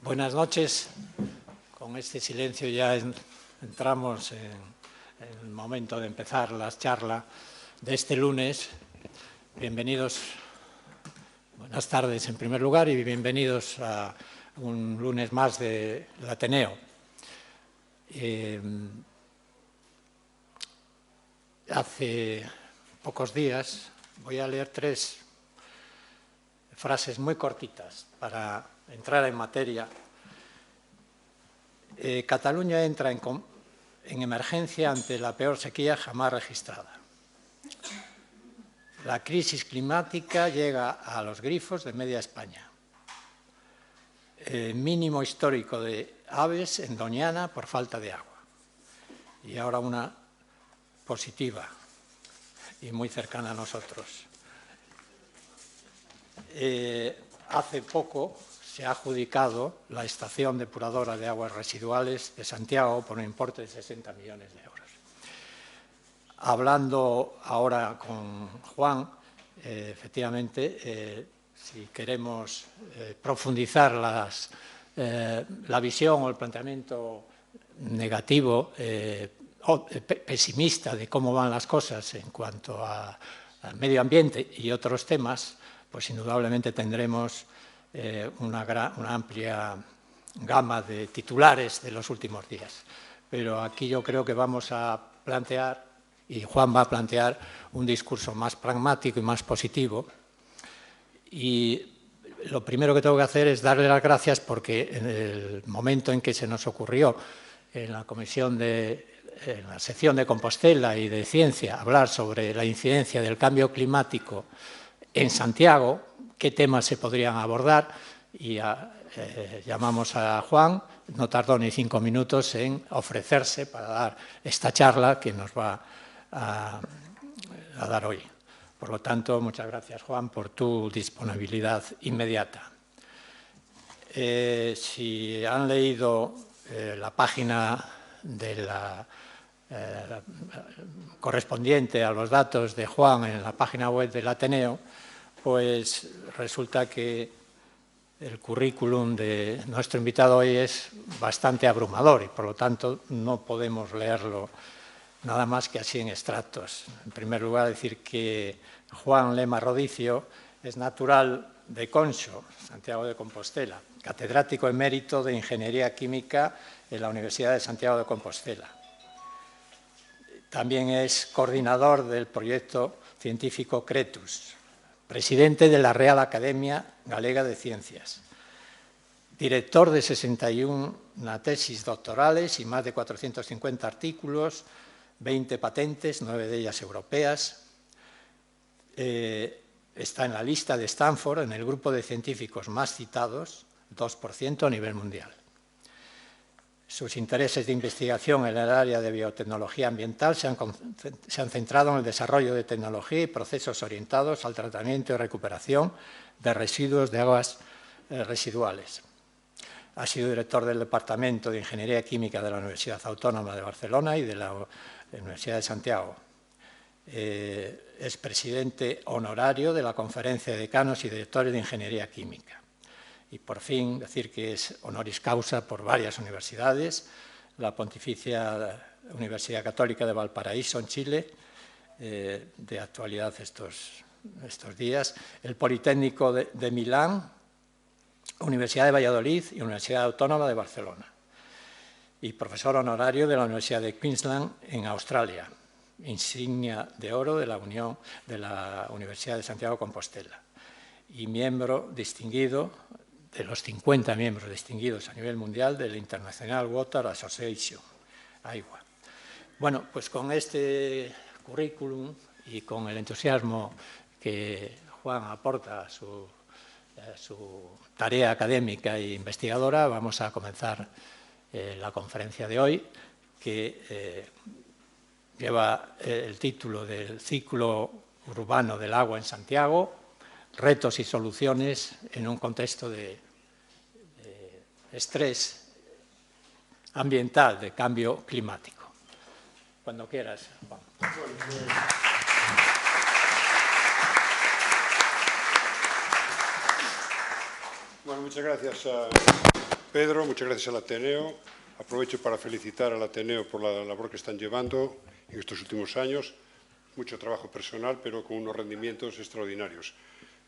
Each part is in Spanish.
Buenas noches. Con este silencio ya entramos en el momento de empezar la charla de este lunes. Bienvenidos, buenas tardes en primer lugar y bienvenidos a un lunes más del Ateneo. Hace pocos días voy a leer 3 frases muy cortitas para entrar en materia. Cataluña entra en emergencia ante la peor sequía jamás registrada. La crisis climática llega a los grifos de media España. Mínimo histórico de aves en Doñana por falta de agua. Y ahora una positiva y muy cercana a nosotros. Hace poco se ha adjudicado la estación depuradora de aguas residuales de Santiago por un importe de 60 millones de euros. Hablando ahora con Juan, efectivamente, si queremos profundizar la visión o el planteamiento negativo, pesimista de cómo van las cosas en cuanto al medio ambiente y otros temas, pues indudablemente tendremos una amplia gama de titulares de los últimos días. Pero aquí yo creo que vamos a plantear, y Juan va a plantear, un discurso más pragmático y más positivo. Y lo primero que tengo que hacer es darle las gracias porque en el momento en que se nos ocurrió en la en la sección de Compostela y de Ciencia hablar sobre la incidencia del cambio climático en Santiago, qué temas se podrían abordar, y llamamos a Juan, no tardó ni 5 minutos en ofrecerse para dar esta charla que nos va a dar hoy. Por lo tanto, muchas gracias, Juan, por tu disponibilidad inmediata. Si han leído la página de la correspondiente a los datos de Juan en la página web del Ateneo, pues resulta que el currículum de nuestro invitado hoy es bastante abrumador y, por lo tanto, no podemos leerlo nada más que así en extractos. En primer lugar, decir que Juan Lema Rodicio es natural de Conxo, Santiago de Compostela, catedrático emérito de Ingeniería Química en la Universidad de Santiago de Compostela. También es coordinador del proyecto científico CRETUS, presidente de la Real Academia Galega de Ciencias, director de 61 tesis doctorales y más de 450 artículos, 20 patentes, 9 de ellas europeas. Está en la lista de Stanford, en el grupo de científicos más citados, 2% a nivel mundial. Sus intereses de investigación en el área de biotecnología ambiental se han centrado en el desarrollo de tecnología y procesos orientados al tratamiento y recuperación de residuos de aguas residuales. Ha sido director del Departamento de Ingeniería Química de la Universidad Autónoma de Barcelona y de la Universidad de Santiago. Es presidente honorario de la Conferencia de Decanos y Directores de Ingeniería Química. Y, por fin, decir que es honoris causa por varias universidades, la Pontificia Universidad Católica de Valparaíso, en Chile, de actualidad estos días, el Politécnico de Milán, Universidad de Valladolid y Universidad Autónoma de Barcelona, y profesor honorario de la Universidad de Queensland, en Australia, insignia de oro de la Universidad de Santiago de Compostela, y miembro distinguido de los 50 miembros distinguidos a nivel mundial de la International Water Association, AIWA. Bueno, pues con este currículum y con el entusiasmo que Juan aporta a su tarea académica e investigadora, vamos a comenzar la conferencia de hoy, que lleva el título del Ciclo Urbano del Agua en Santiago, retos y soluciones en un contexto de estrés ambiental, de cambio climático. Cuando quieras, Juan. Bueno, muchas gracias Pedro, muchas gracias al Ateneo. Aprovecho para felicitar al Ateneo por la labor que están llevando en estos últimos años. Mucho trabajo personal, pero con unos rendimientos extraordinarios.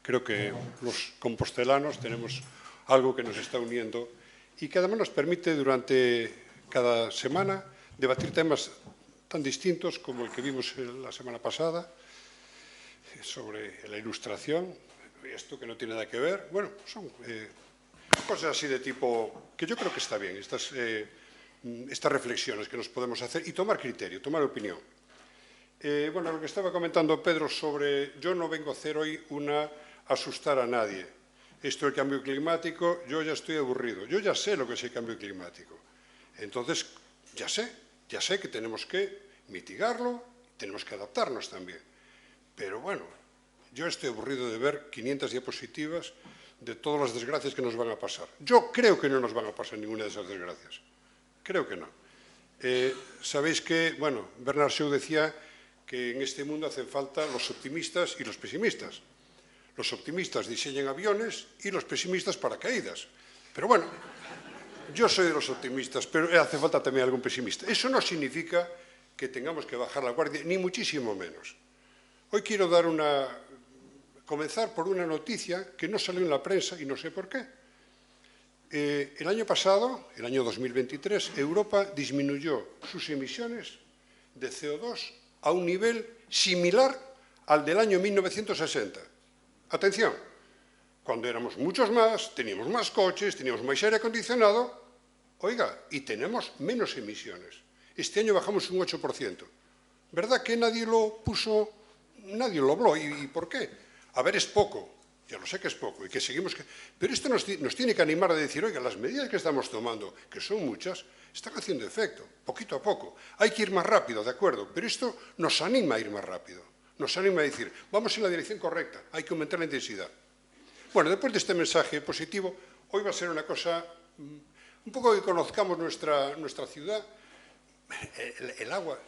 Creo que los compostelanos tenemos algo que nos está uniendo y que además nos permite durante cada semana debatir temas tan distintos como el que vimos la semana pasada sobre la ilustración, esto que no tiene nada que ver. Bueno, son cosas así de tipo que yo creo que está bien, estas reflexiones que nos podemos hacer y tomar criterio, tomar opinión. Bueno, lo que estaba comentando Pedro sobre yo no vengo a hacer hoy una asustar a nadie. Esto del cambio climático, yo ya estoy aburrido. Yo ya sé lo que es el cambio climático. Entonces, ya sé que tenemos que mitigarlo, tenemos que adaptarnos también. Pero bueno, yo estoy aburrido de ver 500 diapositivas de todas las desgracias que nos van a pasar. Yo creo que no nos van a pasar ninguna de esas desgracias. Creo que no. Sabéis que, bueno, Bernard Shaw decía que en este mundo hacen falta los optimistas y los pesimistas. Los optimistas diseñan aviones y los pesimistas paracaídas. Pero bueno, yo soy de los optimistas, pero hace falta también algún pesimista. Eso no significa que tengamos que bajar la guardia, ni muchísimo menos. Hoy quiero comenzar por una noticia que no salió en la prensa y no sé por qué. El año pasado, el año 2023, Europa disminuyó sus emisiones de CO2 a un nivel similar al del año 1960. Atención, cuando éramos muchos más, teníamos más coches, teníamos más aire acondicionado, oiga, y tenemos menos emisiones. Este año bajamos un 8%. ¿Verdad que nadie lo puso, nadie lo habló? ¿Y por qué? A ver, es poco, ya lo sé que es poco, y que seguimos... Pero esto nos tiene que animar a decir, oiga, las medidas que estamos tomando, que son muchas, están haciendo efecto, poquito a poco. Hay que ir más rápido, de acuerdo, pero esto nos anima a ir más rápido. Nos anima a decir, vamos en la dirección correcta, hay que aumentar la intensidad. Bueno, después de este mensaje positivo, hoy va a ser una cosa, un poco que conozcamos nuestra ciudad, el agua,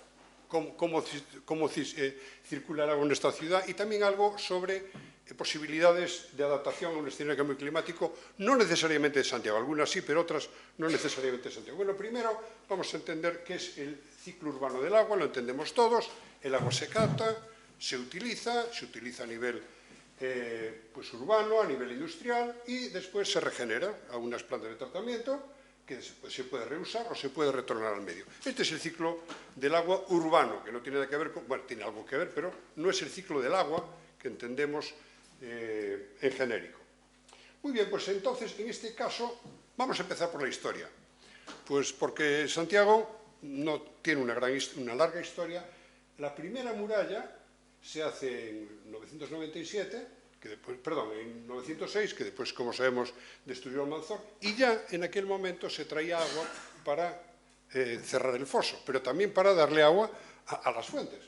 cómo circula el agua en nuestra ciudad y también algo sobre posibilidades de adaptación a un escenario de cambio climático, no necesariamente de Santiago, algunas sí, pero otras no necesariamente de Santiago. Bueno, primero vamos a entender qué es el ciclo urbano del agua, lo entendemos todos, el agua se capta, se utiliza a nivel urbano, a nivel industrial y después se regenera a unas plantas de tratamiento que se puede reusar o se puede retornar al medio. Este es el ciclo del agua urbano, que no tiene nada que ver con... Bueno, tiene algo que ver, pero no es el ciclo del agua que entendemos en genérico. Muy bien, pues entonces, en este caso, vamos a empezar por la historia. Pues porque Santiago no tiene una larga historia. La primera muralla se hace en 997, en 906, que después, como sabemos, destruyó Almanzor, y ya en aquel momento se traía agua para cerrar el foso, pero también para darle agua a las fuentes.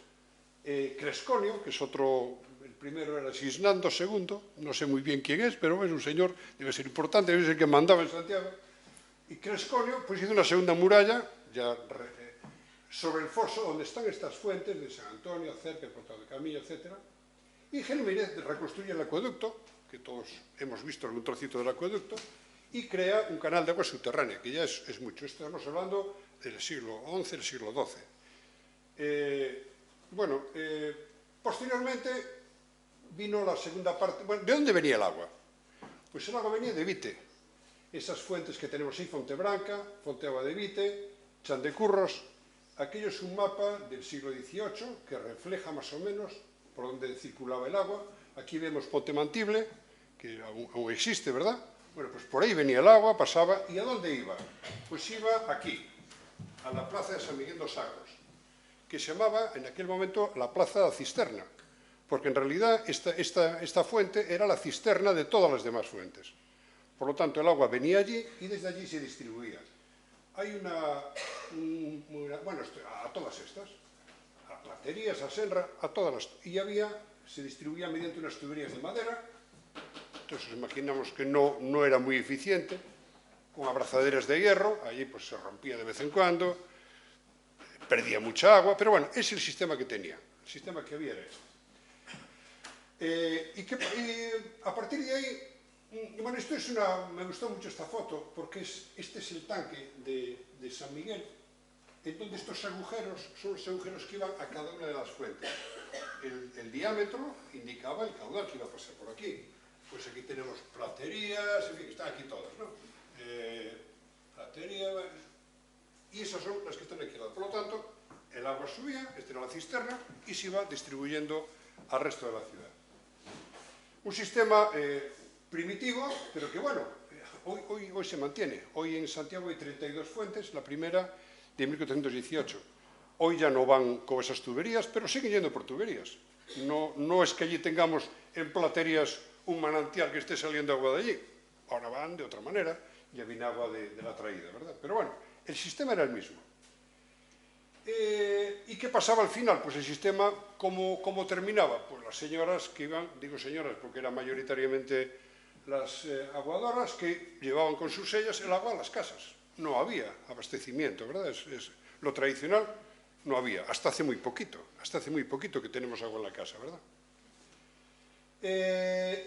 Cresconio, que es otro, el primero era Sisnando II, no sé muy bien quién es, pero es un señor, debe ser importante, debe ser el que mandaba en Santiago, y Cresconio pues hizo una segunda muralla, ya sobre el foso, donde están estas fuentes de San Antonio, cerca del Portal de Camilla, etc. Y Gelmírez reconstruye el acueducto, que todos hemos visto algún trocito del acueducto, y crea un canal de agua subterránea, que ya es mucho. Estamos hablando del siglo XI, del siglo XII. Posteriormente vino la segunda parte. Bueno, ¿de dónde venía el agua? Pues el agua venía de Vite. Esas fuentes que tenemos ahí, Fontebranca, Fonteagua de Vite, Chan de Curros. Aquello es un mapa del siglo XVIII que refleja más o menos por dónde circulaba el agua. Aquí vemos Ponte Mantible, que aún existe, ¿verdad? Bueno, pues por ahí venía el agua, pasaba. ¿Y a dónde iba? Pues iba aquí, a la plaza de San Miguel dos Sagros, que se llamaba en aquel momento la Plaza de la Cisterna, porque en realidad esta fuente era la cisterna de todas las demás fuentes. Por lo tanto, el agua venía allí y desde allí se distribuía. Hay bueno, a todas estas, a Platerías, a Senra, a todas las... Y se distribuía mediante unas tuberías de madera. Entonces imaginamos que no era muy eficiente, con abrazaderas de hierro, allí pues se rompía de vez en cuando, perdía mucha agua, pero bueno, es el sistema que tenía, el sistema que había era este. Y a partir de ahí Bueno, me gustó mucho esta foto porque este es el tanque de San Miguel. Entonces estos agujeros son los agujeros que iban a cada una de las fuentes. El diámetro indicaba el caudal que iba a pasar por aquí. Pues aquí tenemos platerías, en fin, están aquí todas, ¿no? Platería, y esas son las que están aquí al lado. Por lo tanto, el agua subía, esta era la cisterna, y se iba distribuyendo al resto de la ciudad. Un sistema primitivo, pero que bueno, hoy se mantiene. Hoy en Santiago hay 32 fuentes, la primera de 1418. Hoy ya no van con esas tuberías, pero siguen yendo por tuberías. No es que allí tengamos en platerías un manantial que esté saliendo agua de allí. Ahora van de otra manera, ya viene agua de la traída, ¿verdad? Pero bueno, el sistema era el mismo. ¿Y qué pasaba al final? Pues el sistema, ¿cómo terminaba? Pues las señoras que iban, digo señoras porque eran mayoritariamente las aguadoras, que llevaban con sus sellas el agua a las casas. No había abastecimiento, ¿verdad? Lo tradicional no había, hasta hace muy poquito que tenemos agua en la casa, ¿verdad?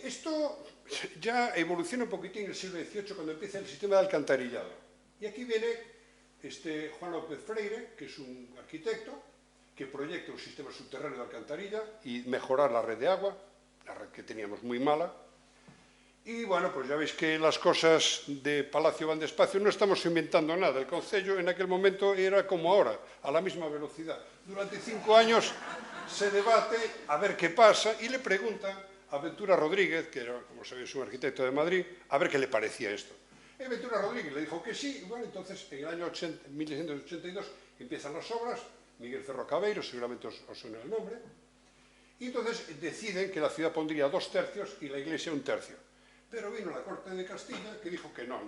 Esto ya evoluciona un poquitín en el siglo XVIII cuando empieza el sistema de alcantarillado. Y aquí viene Juan López Freire, que es un arquitecto, que proyecta un sistema subterráneo de alcantarilla y mejorar la red de agua, la red que teníamos muy mala. Y bueno, pues ya veis que las cosas de Palacio van despacio, no estamos inventando nada. El concello en aquel momento era como ahora, a la misma velocidad. Durante 5 años se debate a ver qué pasa y le preguntan a Ventura Rodríguez, que era, como sabéis, un arquitecto de Madrid, a ver qué le parecía esto. Y Ventura Rodríguez le dijo que sí, y bueno, entonces en el año 1682 empiezan las obras, Miguel Ferro Cabeiro, seguramente os suena el nombre, y entonces deciden que la ciudad pondría 2 tercios y la iglesia 1 tercio. Pero vino la corte de Castilla que dijo que no,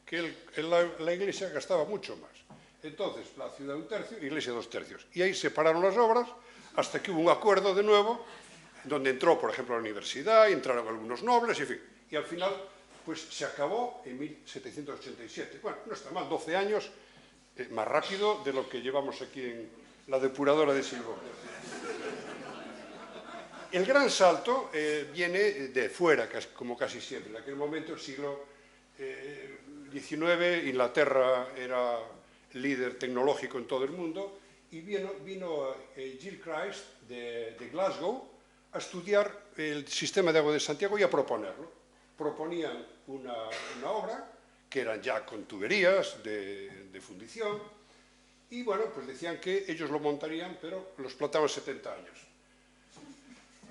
que la iglesia gastaba mucho más. Entonces la ciudad 1 tercio y la iglesia 2 tercios. Y ahí separaron las obras hasta que hubo un acuerdo de nuevo, donde entró, por ejemplo, la universidad, y entraron algunos nobles, en fin. Y al final, pues se acabó en 1787. Bueno, no está mal, 12 años, más rápido de lo que llevamos aquí en la depuradora de Silbón. El gran salto viene de fuera, como casi siempre. En aquel momento, el siglo XIX, Inglaterra era líder tecnológico en todo el mundo, y vino Gill Christ de Glasgow a estudiar el sistema de agua de Santiago y a proponerlo. Proponían una obra, que eran ya con tuberías de fundición, y bueno, pues decían que ellos lo montarían, pero lo explotaban 70 años.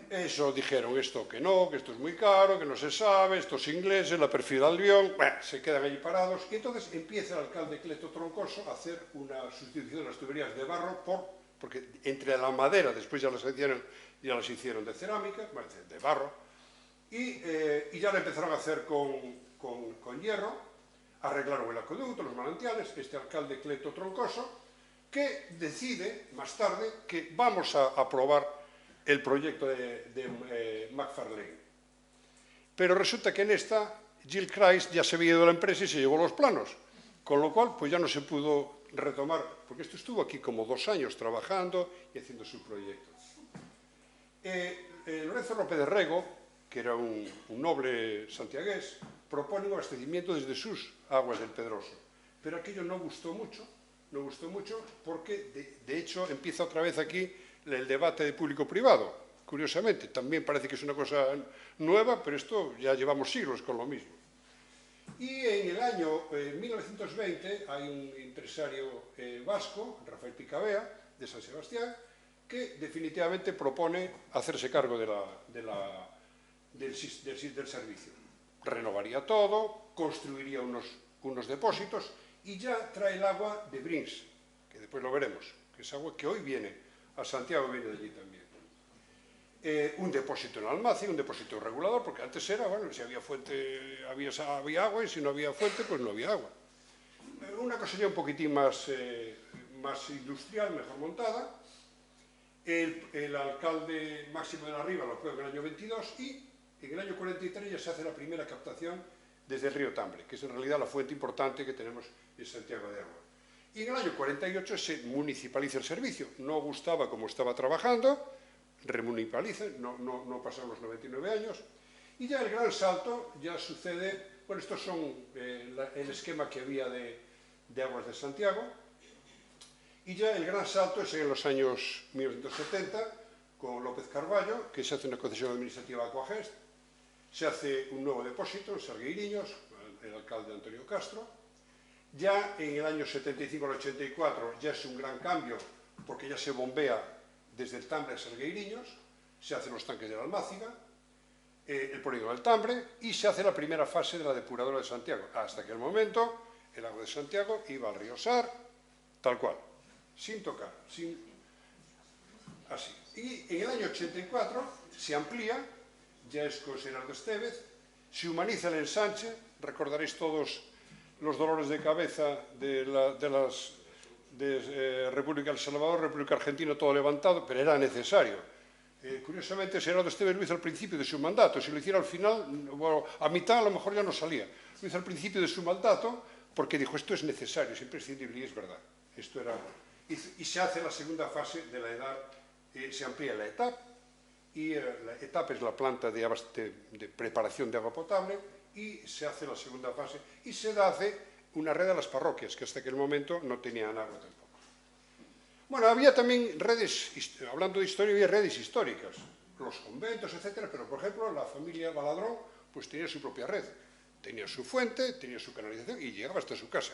Eso dijeron, esto que no, que esto es muy caro, que no se sabe, estos ingleses, la perfil Albión, bueno, se quedan allí parados, y entonces empieza el alcalde Cleto Troncoso a hacer una sustitución de las tuberías de barro porque entre la madera, después ya las hicieron de cerámica, bueno, de barro, y ya la empezaron a hacer con hierro, arreglaron el acueducto, los manantiales, este alcalde Cleto Troncoso, que decide más tarde que vamos a aprobar el proyecto de McFarlane. Pero resulta que en esta, Gill Christ ya se había ido de la empresa y se llevó los planos, con lo cual pues ya no se pudo retomar, porque esto estuvo aquí como 2 años trabajando y haciendo su proyecto. Lorenzo López de Rego, que era un noble santiagués, propone un abastecimiento desde sus aguas del Pedroso, pero aquello no gustó mucho porque de hecho empieza otra vez aquí el debate de público-privado, curiosamente. También parece que es una cosa nueva, pero esto ya llevamos siglos con lo mismo. Y en el año 1920 hay un empresario vasco, Rafael Picabea, de San Sebastián, que definitivamente propone hacerse cargo del servicio. Renovaría todo, construiría unos depósitos y ya trae el agua de Brins, que después lo veremos, que es agua que hoy viene a Santiago, viene de allí también. Un depósito en Almacén, un depósito regulador, porque antes era, bueno, si había fuente había agua, y si no había fuente, pues no había agua. Una cosa ya un poquitín más industrial, mejor montada. El alcalde Máximo de la Riva lo aprueba en el año 22 y en el año 43 ya se hace la primera captación desde el río Tambre, que es en realidad la fuente importante que tenemos en Santiago de Agua. Y en el año 48 se municipaliza el servicio. No gustaba como estaba trabajando, remunicipaliza, no pasaron los 99 años, Y ya el gran salto ya sucede, bueno, estos son el esquema que había de Aguas de Santiago, y ya el gran salto es en los años 1970, con López Carballo, que se hace una concesión administrativa a Aquagest, se hace un nuevo depósito en Salgueiriños, el alcalde Antonio Castro. Ya en el año 75 al 84 ya es un gran cambio, porque ya se bombea desde el Tambre a Salgueiriños, se hacen los tanques de la Almáciga, el polígono del Tambre, y se hace la primera fase de la depuradora de Santiago. Hasta aquel momento, el agua de Santiago iba al río Sar, tal cual, sin tocar, así. Y en el año 84 se amplía, ya es con Gerardo Estévez, se humaniza el ensanche, recordaréis todos los dolores de cabeza de República del Salvador, República Argentina, todo levantado, pero era necesario. Curiosamente, Gerardo Estévez lo hizo al principio de su mandato. Si lo hiciera al final, bueno, a mitad a lo mejor ya no salía. Lo hizo al principio de su mandato porque dijo, esto es necesario, es imprescindible, y es verdad. Esto era... Y se hace la segunda fase de la edad, se amplía la ETAP, y la ETAP es la planta de preparación de agua potable, y se hace la segunda fase, y se hace una red a las parroquias, que hasta aquel momento no tenían agua tampoco. Bueno, había también redes, hablando de historia, había redes históricas, los conventos, etcétera, pero por ejemplo la familia Baladrón pues tenía su propia red, tenía su fuente, tenía su canalización y llegaba hasta su casa,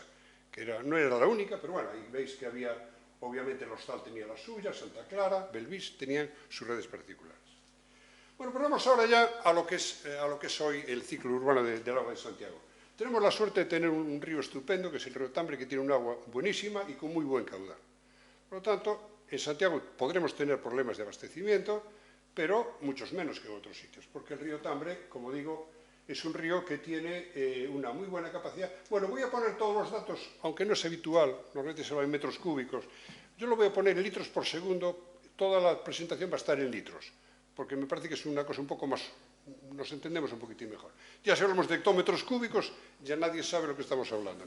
que no era la única, pero bueno, ahí veis que había, obviamente el Hostal tenía la suya, Santa Clara, Belvís, tenían sus redes particulares. Bueno, pues vamos ahora ya a lo que es hoy el ciclo urbano del agua de Santiago. Tenemos la suerte de tener un río estupendo, que es el río Tambre, que tiene un agua buenísima y con muy buen caudal. Por lo tanto, en Santiago podremos tener problemas de abastecimiento, pero muchos menos que en otros sitios, porque el río Tambre, como digo, es un río que tiene una muy buena capacidad. Bueno, voy a poner todos los datos, aunque no es habitual, normalmente se va en metros cúbicos, yo lo voy a poner en litros por segundo, toda la presentación va a estar en litros, porque me parece que es una cosa un poco más, nos entendemos un poquitín mejor. Ya si hablamos de hectómetros cúbicos, ya nadie sabe lo que estamos hablando.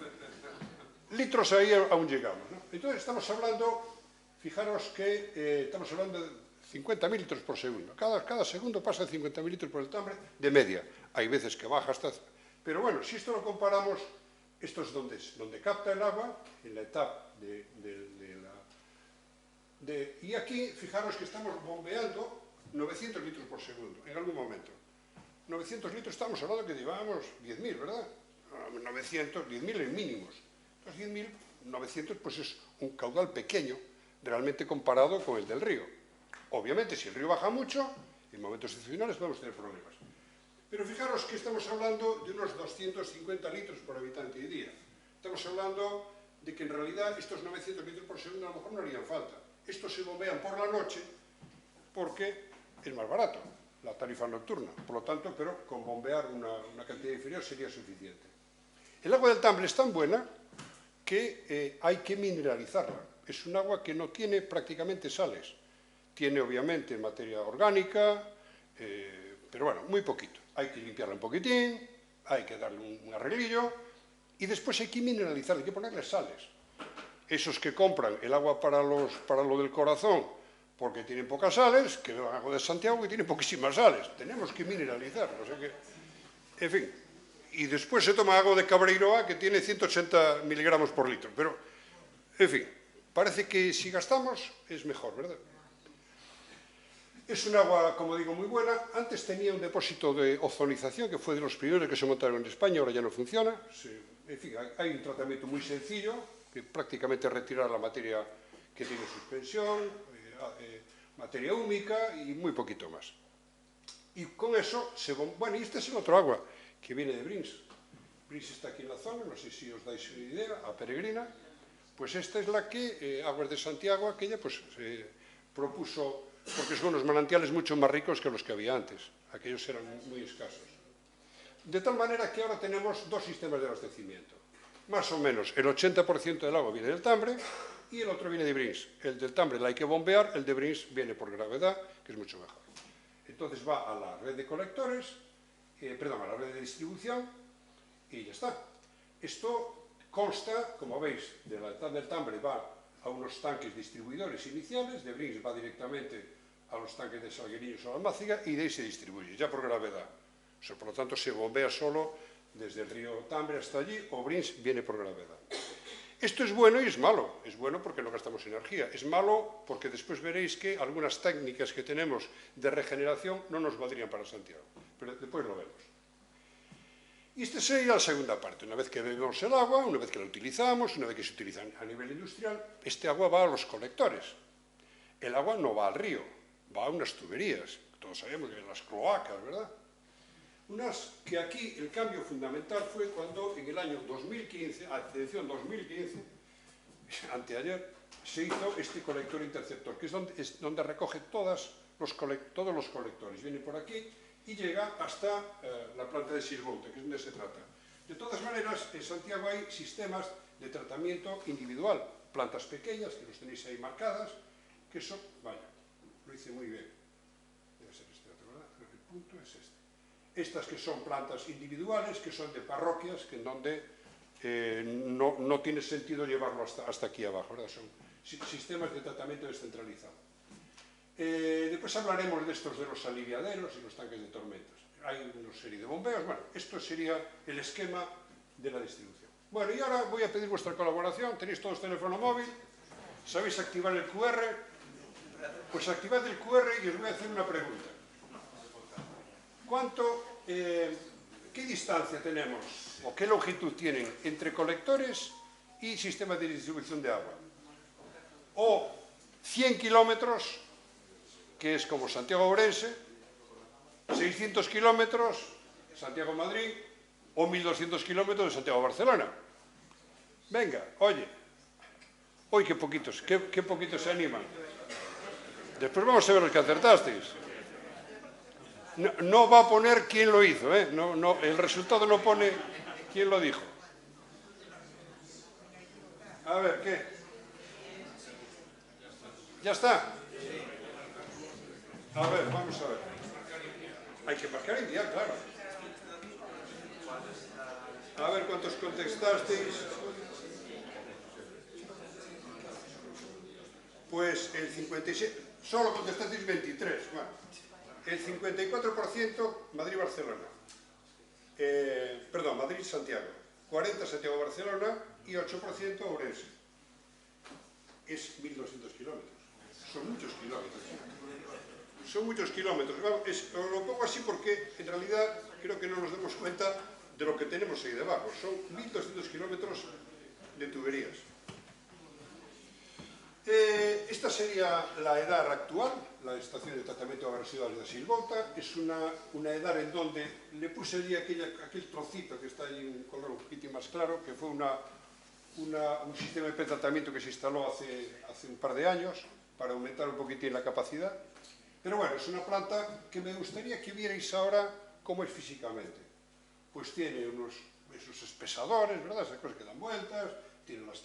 Litros ahí aún llegamos, ¿no? Entonces estamos hablando, fijaros que estamos hablando de 50.000 litros por segundo. Cada segundo pasa de 50.000 litros por el Tambre, de media. Hay veces que baja hasta... Pero bueno, si esto lo comparamos, esto es donde capta el agua, en la etapa y aquí, fijaros que estamos bombeando 900 litros por segundo, en algún momento. 900 litros, estamos hablando que llevábamos 10.000, ¿verdad? 900, 10.000 en mínimos. 10.900 pues es un caudal pequeño realmente comparado con el del río. Obviamente, si el río baja mucho, en momentos excepcionales podemos tener problemas. Pero fijaros que estamos hablando de unos 250 litros por habitante y día. Estamos hablando de que en realidad estos 900 litros por segundo a lo mejor no harían falta. Estos se bombean por la noche porque es más barato, la tarifa nocturna. Por lo tanto, pero con bombear una cantidad inferior sería suficiente. El agua del Tambre es tan buena que hay que mineralizarla. Es un agua que no tiene prácticamente sales. Tiene obviamente materia orgánica, pero bueno, muy poquito. Hay que limpiarla un poquitín, hay que darle un arreglillo y después hay que mineralizarla, hay que ponerle sales. Esos que compran el agua para lo del corazón porque tienen pocas sales, que beban agua de Santiago que tiene poquísimas sales. Tenemos que mineralizarla. O sea que, en fin. Y después se toma agua de Cabreiroa que tiene 180 miligramos por litro. Pero, en fin, parece que si gastamos es mejor, ¿verdad? Es un agua, como digo, muy buena. Antes tenía un depósito de ozonización, que fue de los primeros que se montaron en España, ahora ya no funciona. En fin, hay un tratamiento muy sencillo, que prácticamente retirar la materia que tiene suspensión, materia húmica y muy poquito más. Y con eso, bueno, y este es el otro agua, que viene de Brins. Brins está aquí en la zona, no sé si os dais una idea, a Peregrina. Pues esta es la que Aguas de Santiago, aquella, pues propuso, porque son unos manantiales mucho más ricos que los que había antes. Aquellos eran muy escasos. De tal manera que ahora tenemos dos sistemas de abastecimiento. Más o menos, el 80% del agua viene del Tambre y el otro viene de Brins. El del Tambre la hay que bombear, el de Brins viene por gravedad, que es mucho mejor. Entonces va a la red de colectores, a la red de distribución y ya está. Esto consta, como veis, de la etapa del Tambre va a unos tanques distribuidores iniciales, de Brins va directamente a los tanques de Salgueiriños o Almáciga y de ahí se distribuye, ya por gravedad. O sea, por lo tanto, se bombea solo desde el río Tambre hasta allí, Obrins viene por gravedad. Esto es bueno y es malo. Es bueno porque no gastamos energía. Es malo porque después veréis que algunas técnicas que tenemos de regeneración no nos valdrían para Santiago. Pero después lo vemos. Y esta sería la segunda parte. Una vez que bebemos el agua, una vez que la utilizamos, una vez que se utiliza a nivel industrial, este agua va a los colectores. El agua no va al río, va a unas tuberías. Todos sabemos que las cloacas, ¿verdad? Unas que aquí el cambio fundamental fue cuando en el año 2015, atención 2015, anteayer, se hizo este colector interceptor, que es donde recoge todos los colectores. Viene por aquí y llega hasta la planta de Silbouta, que es donde se trata. De todas maneras, en Santiago hay sistemas de tratamiento individual, plantas pequeñas, que los tenéis ahí marcadas, que son, vaya, lo hice muy bien, debe ser este otro, ¿verdad? Creo que el punto es este. Estas que son plantas individuales, que son de parroquias, que en donde no tiene sentido llevarlo hasta aquí abajo, ¿verdad? Son sistemas de tratamiento descentralizado. Después hablaremos de estos de los aliviaderos y los tanques de tormentas. Hay una serie de bombeos. Bueno, esto sería el esquema de la distribución. Bueno, y ahora voy a pedir vuestra colaboración. Tenéis todos teléfono móvil. ¿Sabéis activar el QR? Pues activad el QR y os voy a hacer una pregunta. ¿Qué distancia tenemos o qué longitud tienen entre colectores y sistemas de distribución de agua? O 100 kilómetros, que es como Santiago-Ourense, 600 kilómetros, Santiago-Madrid, o 1200 kilómetros de Santiago-Barcelona. Venga, oye, hoy qué poquitos se animan. Después vamos a ver los que acertasteis. No va a poner quién lo hizo, ¿eh? No, el resultado no pone quién lo dijo. A ver, ¿qué? ¿Ya está? A ver, vamos a ver. Hay que marcar y enviar, claro. A ver cuántos contestasteis. Pues el 57, solo contestasteis 23. Bueno, el 54% Madrid-Barcelona. Perdón, Madrid-Santiago. 40% Santiago-Barcelona y 8% Ourense. Es 1200 kilómetros. Son muchos kilómetros. Son muchos kilómetros. Os lo pongo así porque en realidad creo que no nos damos cuenta de lo que tenemos ahí debajo. Son 1200 kilómetros de tuberías. Esta sería la EDAR actual, la Estación de Tratamiento de Aguas Residuales de Silbouta. Es una EDAR en donde le puse allí aquel trocito que está ahí en un color un poquito más claro, que fue un sistema de pretratamiento que se instaló hace un par de años para aumentar un poquitín la capacidad. Pero bueno, es una planta que me gustaría que vierais ahora cómo es físicamente. Pues tiene esos espesadores, ¿verdad? Esas cosas que dan vueltas, tiene las...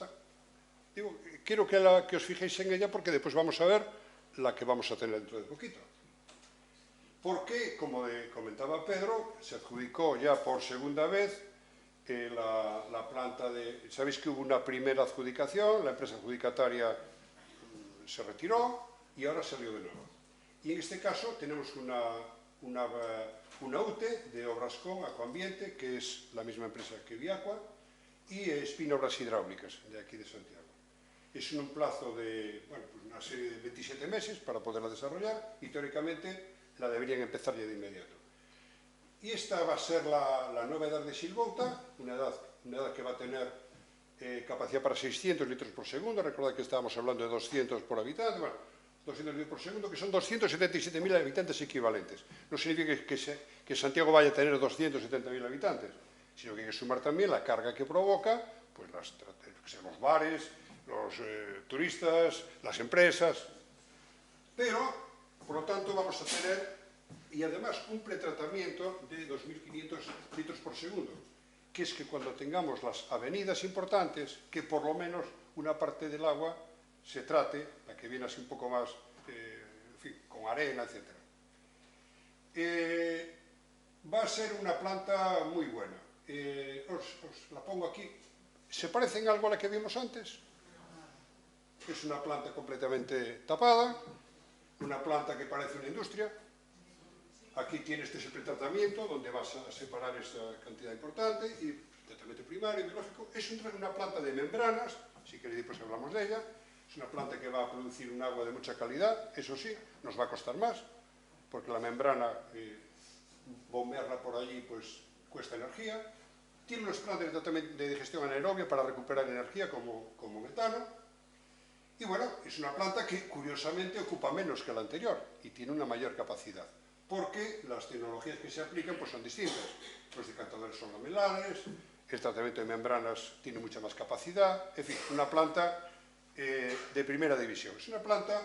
Digo, quiero que os fijéis en ella porque después vamos a ver la que vamos a tener dentro de poquito. Porque, como comentaba Pedro, se adjudicó ya por segunda vez la planta de... Sabéis que hubo una primera adjudicación, la empresa adjudicataria se retiró y ahora salió de nuevo. Y en este caso tenemos una UTE de Obrascón, Acuambiente, que es la misma empresa que Viacua, y Espina Obras Hidráulicas, de aquí de Santiago. Es en un plazo de, bueno, pues una serie de 27 meses para poderla desarrollar y teóricamente la deberían empezar ya de inmediato. Y esta va a ser la nueva edad de Silbouta, una edad que va a tener capacidad para 600 litros por segundo. Recordad que estábamos hablando de 200 por habitante, bueno, 200 litros por segundo, que son 277.000 habitantes equivalentes. No significa que Santiago vaya a tener 270.000 habitantes, sino que hay que sumar también la carga que provoca, pues los bares, los turistas, las empresas. Pero, por lo tanto, vamos a tener, y además un pretratamiento de 2.500 litros por segundo, que es que cuando tengamos las avenidas importantes, que por lo menos una parte del agua se trate, la que viene así un poco más, en fin, con arena, etc. Va a ser una planta muy buena. Os la pongo aquí. ¿Se parece en algo a la que vimos antes? Es una planta completamente tapada, una planta que parece una industria. Aquí tienes este pretratamiento, donde vas a separar esta cantidad importante, y tratamiento primario, biológico. Es una planta de membranas, si queréis después hablamos de ella. Es una planta que va a producir un agua de mucha calidad, eso sí, nos va a costar más, porque la membrana, bombearla por allí, pues cuesta energía. Tiene unos planes de digestión anaerobia para recuperar energía, como metano. Y bueno, es una planta que curiosamente ocupa menos que la anterior y tiene una mayor capacidad, porque las tecnologías que se aplican pues son distintas. Los decantadores son lamelares, el tratamiento de membranas tiene mucha más capacidad, en fin, una planta de primera división. Es una planta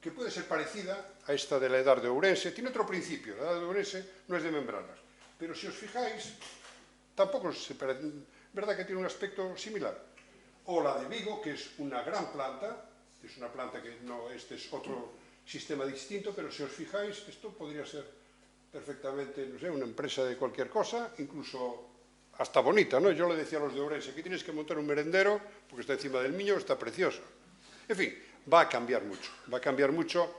que puede ser parecida a esta de la Edar de Ourense, tiene otro principio, la Edar de Ourense no es de membranas, pero si os fijáis, tampoco es verdad que tiene un aspecto similar. O la de Vigo, que es una gran planta, es una planta que no, este es otro sistema distinto, pero si os fijáis, esto podría ser perfectamente, no sé, una empresa de cualquier cosa, incluso hasta bonita, ¿no? Yo le decía a los de Ourense, aquí tienes que montar un merendero, porque está encima del Miño, está precioso. En fin, va a cambiar mucho,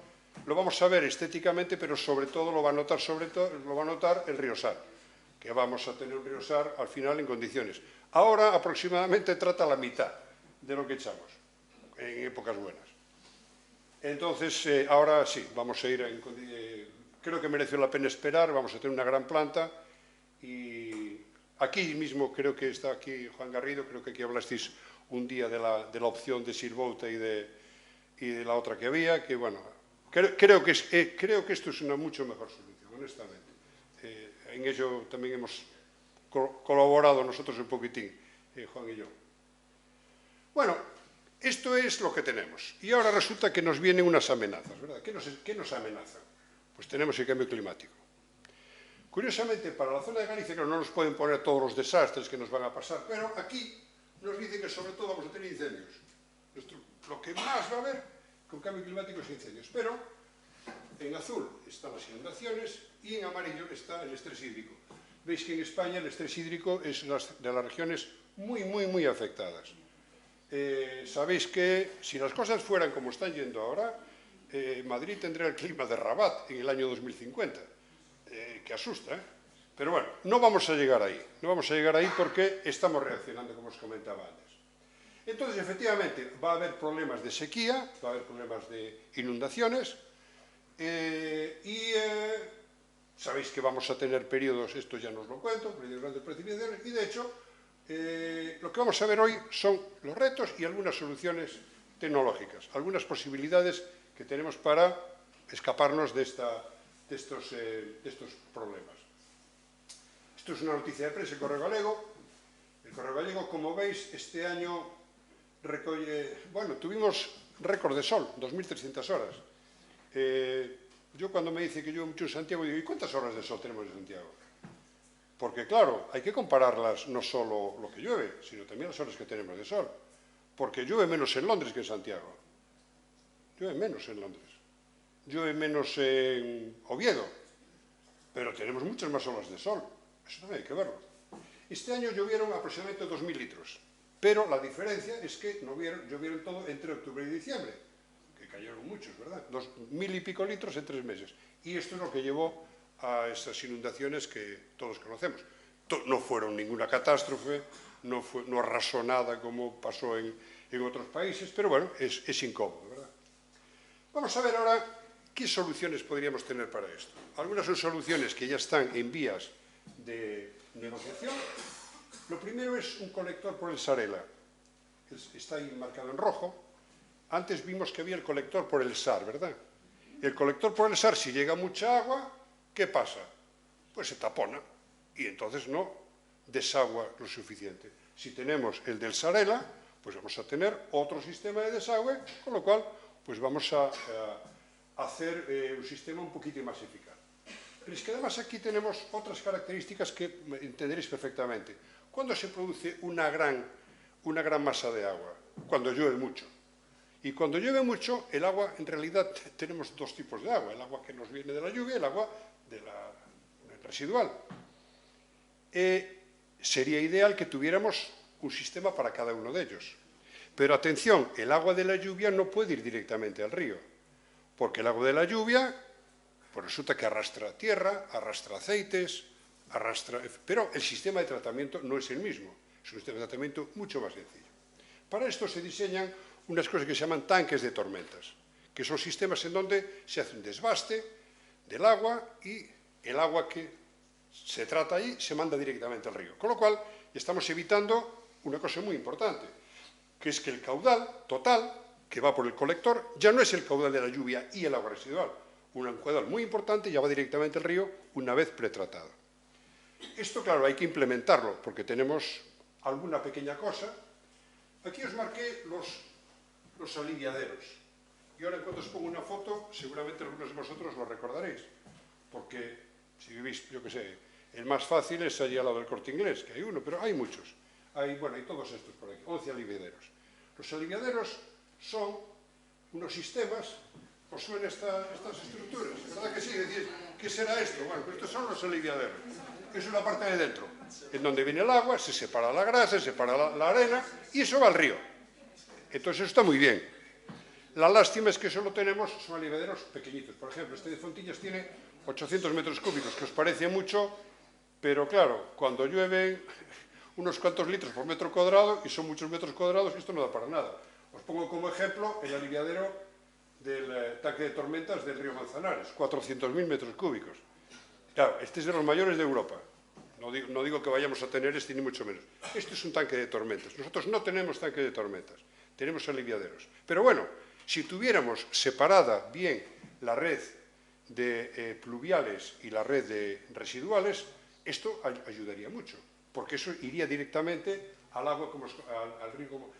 lo vamos a ver estéticamente, pero sobre todo lo va a notar el Riosar, que vamos a tener un Riosar al final en condiciones. Ahora aproximadamente trata la mitad de lo que echamos, en épocas buenas. Entonces, ahora sí, vamos a ir creo que mereció la pena esperar, vamos a tener una gran planta y aquí mismo, creo que está aquí Juan Garrido, creo que aquí hablasteis un día de la opción de Silvouta y de la otra que había, que bueno, creo que esto es una mucho mejor solución, honestamente. En ello también hemos colaborado nosotros un poquitín, Juan y yo. Bueno, esto es lo que tenemos. Y ahora resulta que nos vienen unas amenazas, ¿verdad? ¿Qué nos amenazan? Pues tenemos el cambio climático. Curiosamente, para la zona de Galicia, no nos pueden poner todos los desastres que nos van a pasar, pero aquí nos dicen que sobre todo vamos a tener incendios. Lo que más va a haber con cambio climático es incendios. Pero en azul están las inundaciones y en amarillo está el estrés hídrico. Veis que en España el estrés hídrico es de las regiones muy afectadas. Sabéis que si las cosas fueran como están yendo ahora, Madrid tendría el clima de Rabat en el año 2050, que asusta, ¿eh? Pero bueno, no vamos a llegar ahí porque estamos reaccionando, como os comentaba antes. Entonces, efectivamente, va a haber problemas de sequía, va a haber problemas de inundaciones, sabéis que vamos a tener periodos, esto ya no os lo cuento, periodos de grandes precipitaciones, y de hecho, lo que vamos a ver hoy son los retos y algunas soluciones tecnológicas, algunas posibilidades que tenemos para escaparnos de estos problemas. Esto es una noticia de prensa, el Correo Galego. El Correo Gallego, como veis, este año tuvimos récord de sol, 2.300 horas. Yo cuando me dice que llueve mucho en Santiago, digo, ¿y cuántas horas de sol tenemos en Santiago? Porque claro, hay que compararlas no solo lo que llueve, sino también las horas que tenemos de sol. Porque llueve menos en Londres que en Santiago. Llueve menos en Londres. Llueve menos en Oviedo. Pero tenemos muchas más horas de sol. Eso también hay que verlo. Este año llovieron aproximadamente 2.000 litros. Pero la diferencia es que llovieron todo entre octubre y diciembre. Que cayeron muchos, ¿verdad? 2.000 y pico litros en 3 meses. Y esto es lo que llevó a esas inundaciones que todos conocemos. No fueron ninguna catástrofe, no arrasó nada como pasó en otros países, pero bueno, es incómodo, ¿verdad? Vamos a ver ahora qué soluciones podríamos tener para esto. Algunas son soluciones que ya están en vías de negociación. Lo primero es un colector por el Sarela. Está ahí marcado en rojo. Antes vimos que había el colector por el Sar, ¿verdad? El colector por el Sar, si llega mucha agua, ¿qué pasa? Pues se tapona y entonces no desagua lo suficiente. Si tenemos el del Sarela, pues vamos a tener otro sistema de desagüe, con lo cual pues vamos a hacer un sistema un poquito más eficaz. Pero es que además aquí tenemos otras características que entenderéis perfectamente. ¿Cuándo se produce una gran masa de agua? Cuando llueve mucho. Y cuando llueve mucho, el agua, en realidad, tenemos dos tipos de agua. El agua que nos viene de la lluvia y el agua residual. Sería ideal que tuviéramos un sistema para cada uno de ellos. Pero atención, el agua de la lluvia no puede ir directamente al río. Porque el agua de la lluvia pues resulta que arrastra tierra, arrastra aceites, pero el sistema de tratamiento no es el mismo, es un sistema de tratamiento mucho más sencillo. Para esto se diseñan unas cosas que se llaman tanques de tormentas, que son sistemas en donde se hace un desbaste del agua y el agua que se trata ahí se manda directamente al río. Con lo cual, estamos evitando una cosa muy importante, que es que el caudal total que va por el colector ya no es el caudal de la lluvia y el agua residual. Un caudal muy importante ya va directamente al río una vez pretratado. Esto, claro, hay que implementarlo, porque tenemos alguna pequeña cosa. Aquí os marqué los aliviaderos. Y ahora, cuando os pongo una foto, seguramente algunos de vosotros lo recordaréis, porque si vivís, yo qué sé, el más fácil es allí al lado del Corte Inglés, que hay uno, pero hay muchos. Hay todos estos por aquí, 11 aliviaderos. Los aliviaderos son unos sistemas. ¿Os suenan estas estructuras? ¿Verdad que sí? Decís, ¿qué será esto? Bueno, pues estos son los aliviaderos. Es una parte de dentro, en donde viene el agua, se separa la grasa, se separa la arena, y eso va al río. Entonces, eso está muy bien. La lástima es que solo tenemos, son aliviaderos pequeñitos. Por ejemplo, este de Fontillas tiene 800 metros cúbicos, que os parece mucho, pero claro, cuando llueven unos cuantos litros por metro cuadrado, y son muchos metros cuadrados, esto no da para nada. Os pongo como ejemplo el aliviadero del tanque de tormentas del río Manzanares, 400.000 metros cúbicos. Claro, este es de los mayores de Europa. No digo que vayamos a tener este, ni mucho menos. Este es un tanque de tormentas. Nosotros no tenemos tanque de tormentas, tenemos aliviaderos. Pero bueno, si tuviéramos separada bien la red de pluviales y la red de residuales, esto ayudaría mucho, porque eso iría directamente al agua, al río.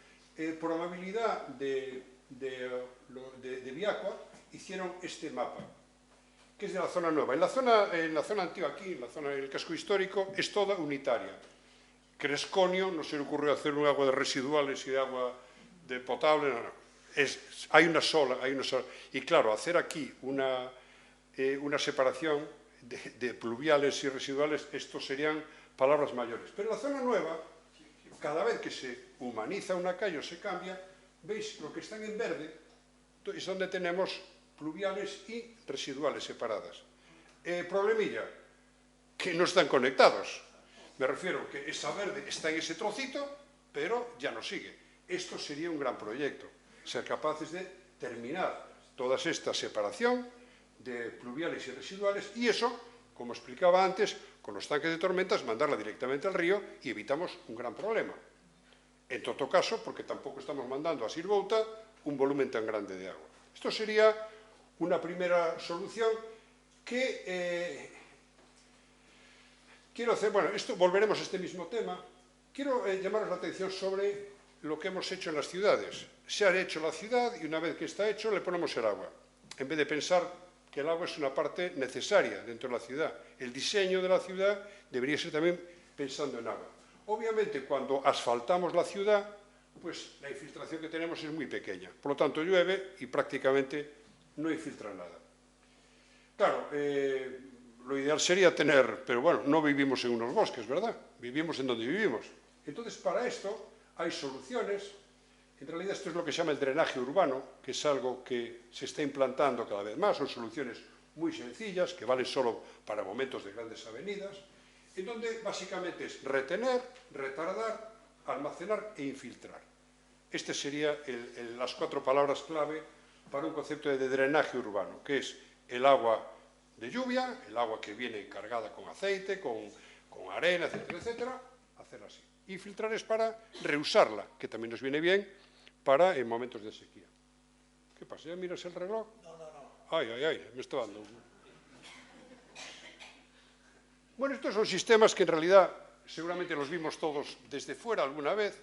Por amabilidad de Viacua, hicieron este mapa, que es de la zona nueva. En la zona antigua, aquí, en la zona del casco histórico, es toda unitaria. Cresconio no se le ocurrió hacer un agua de residuales y de agua de potable, no. Hay una sola. Y claro, hacer aquí una separación de pluviales y residuales, estos serían palabras mayores. Pero en la zona nueva, cada vez que se humaniza una calle o se cambia, veis lo que están en verde, es donde tenemos pluviales y residuales separadas. Problemilla, que no están conectados. Me refiero que esa verde está en ese trocito, pero ya no sigue. Esto sería un gran proyecto, ser capaces de terminar toda esta separación de pluviales y residuales, y eso, como explicaba antes, con los tanques de tormentas, mandarla directamente al río y evitamos un gran problema. En todo caso, porque tampoco estamos mandando a Silbouta un volumen tan grande de agua. Esto sería una primera solución que quiero hacer. Bueno, volveremos a este mismo tema. Quiero llamaros la atención sobre lo que hemos hecho en las ciudades. Se ha hecho la ciudad y una vez que está hecho le ponemos el agua. En vez de pensar que el agua es una parte necesaria dentro de la ciudad. El diseño de la ciudad debería ser también pensando en agua. Obviamente, cuando asfaltamos la ciudad, pues la infiltración que tenemos es muy pequeña. Por lo tanto, llueve y prácticamente no infiltra nada. Claro, lo ideal sería tener, pero bueno, no vivimos en unos bosques, ¿verdad? Vivimos en donde vivimos. Entonces, para esto hay soluciones. En realidad, esto es lo que se llama el drenaje urbano, que es algo que se está implantando cada vez más. Son soluciones muy sencillas, que valen solo para momentos de grandes avenidas, en donde básicamente es retener, retardar, almacenar e infiltrar. Estas serían las 4 palabras clave para un concepto de drenaje urbano, que es el agua de lluvia, el agua que viene cargada con aceite, con arena, etcétera, etcétera, hacerla así. Infiltrar es para reusarla, que también nos viene bien para en momentos de sequía. ¿Qué pasa? ¿Ya miras el reloj? No. Ay, me está dando. Bueno, estos son sistemas que en realidad seguramente los vimos todos desde fuera alguna vez,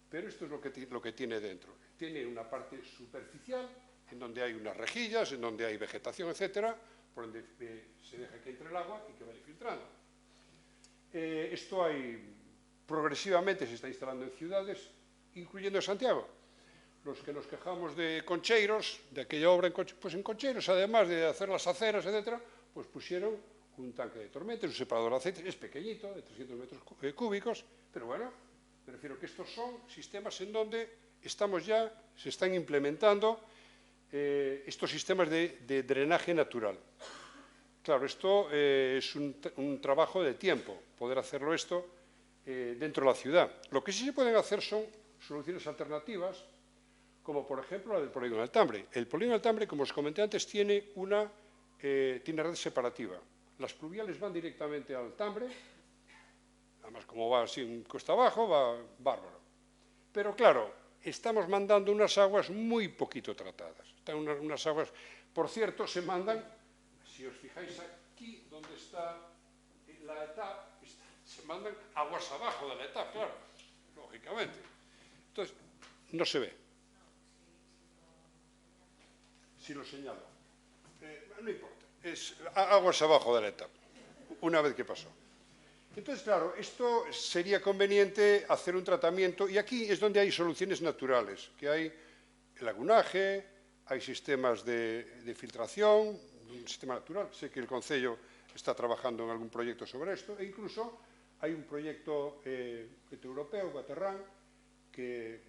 pero esto es lo que tiene dentro. Tiene una parte superficial, en donde hay unas rejillas, en donde hay vegetación, etcétera, por donde se deja que entre el agua y que vaya filtrando. Esto progresivamente se está instalando en ciudades, incluyendo Santiago. Los que nos quejamos de Concheiros, de aquella obra, pues en Concheiros, además de hacer las aceras, etcétera, pues pusieron un tanque de tormentas, un separador de aceite, es pequeñito, de 300 metros cúbicos, pero bueno, me refiero que estos son sistemas en donde se están implementando estos sistemas de drenaje natural. claro, esto es un trabajo de tiempo, poder hacerlo esto dentro de la ciudad. Lo que sí se pueden hacer son soluciones alternativas, como por ejemplo la del polígono del Tambre. El polígono del Tambre, como os comenté antes, tiene red separativa. Las pluviales van directamente al Tambre, además como va así en costa abajo, va bárbaro. Pero claro, estamos mandando unas aguas muy poquito tratadas. Están unas aguas, por cierto, se mandan, si os fijáis aquí donde está la etapa, se mandan aguas abajo de la etapa, claro, lógicamente. Entonces, no se ve. Si lo señalo. No importa, es aguas abajo de la etapa, una vez que pasó. Entonces, claro, esto sería conveniente hacer un tratamiento, y aquí es donde hay soluciones naturales, que hay el lagunaje, hay sistemas de filtración, un sistema natural. Sé que el Concello está trabajando en algún proyecto sobre esto, e incluso hay un proyecto europeo, Guaterrán, que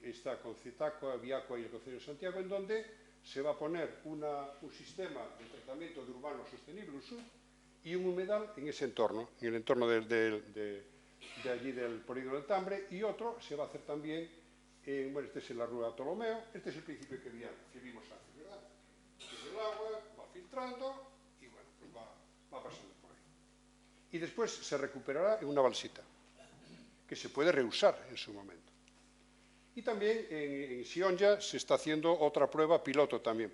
está con Cetacoa, Viacua y el Concello de Santiago, en donde se va a poner un sistema de tratamiento de urbano sostenible, USUR, y un humedal en ese entorno, en el entorno de allí del polígono del Tambre, y otro se va a hacer también, bueno, este es en la Rúa Ptolomeo, este es el principio que vimos antes, ¿verdad? Es el agua, va filtrando y bueno, pues va pasando por ahí. Y después se recuperará en una balsita, que se puede reusar en su momento. Y también en Sionja se está haciendo otra prueba piloto también.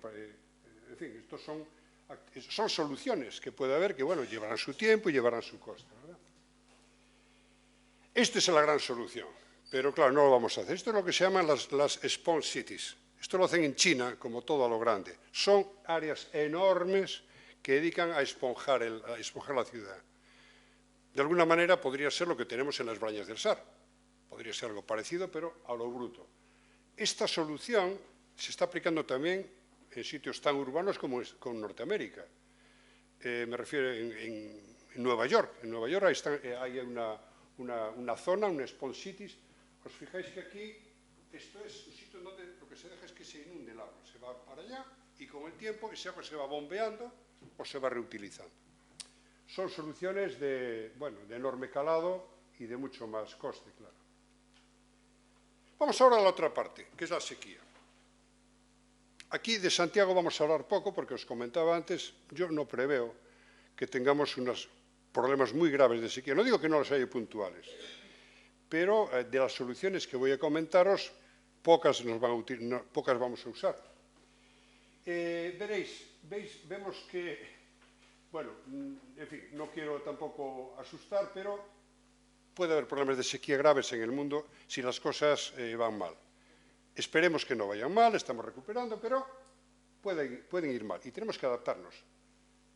En fin, estos son soluciones que puede haber que, bueno, llevarán su tiempo y llevarán su coste, ¿verdad? Esta es la gran solución, pero claro, no lo vamos a hacer. Esto es lo que se llaman las sponge cities. Esto lo hacen en China, como todo a lo grande. Son áreas enormes que dedican a esponjar la ciudad. De alguna manera podría ser lo que tenemos en las Brañas del Sar. Podría ser algo parecido, pero a lo bruto. Esta solución se está aplicando también en sitios tan urbanos como con Norteamérica. Me refiero en Nueva York. En Nueva York hay una zona, una Sponge Cities. Os fijáis que aquí esto es un sitio donde lo que se deja es que se inunde el agua. Se va para allá y con el tiempo ese agua se va bombeando o se va reutilizando. Son soluciones de enorme calado y de mucho más coste, claro. Vamos ahora a la otra parte, que es la sequía. Aquí de Santiago vamos a hablar poco, porque os comentaba antes, yo no preveo que tengamos unos problemas muy graves de sequía. No digo que no los haya puntuales, pero de las soluciones que voy a comentaros, pocas vamos a usar. Vemos que, bueno, en fin, no quiero tampoco asustar, pero puede haber problemas de sequía graves en el mundo si las cosas van mal. Esperemos que no vayan mal, estamos recuperando, pero pueden ir mal y tenemos que adaptarnos.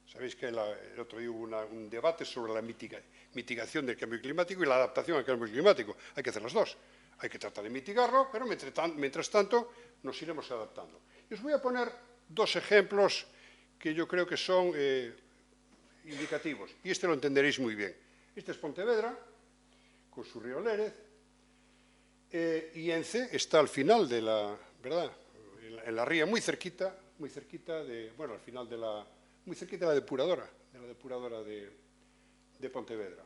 Sabéis que el otro día hubo un debate sobre la mitigación del cambio climático y la adaptación al cambio climático. Hay que hacer las dos. Hay que tratar de mitigarlo, pero mientras tanto nos iremos adaptando. Y os voy a poner dos ejemplos que yo creo que son indicativos. Y este lo entenderéis muy bien. Este es Pontevedra, con su río Lérez, y Ence está al final de ¿verdad? En la ría, muy cerquita de, bueno, al final muy cerquita de la depuradora de Pontevedra.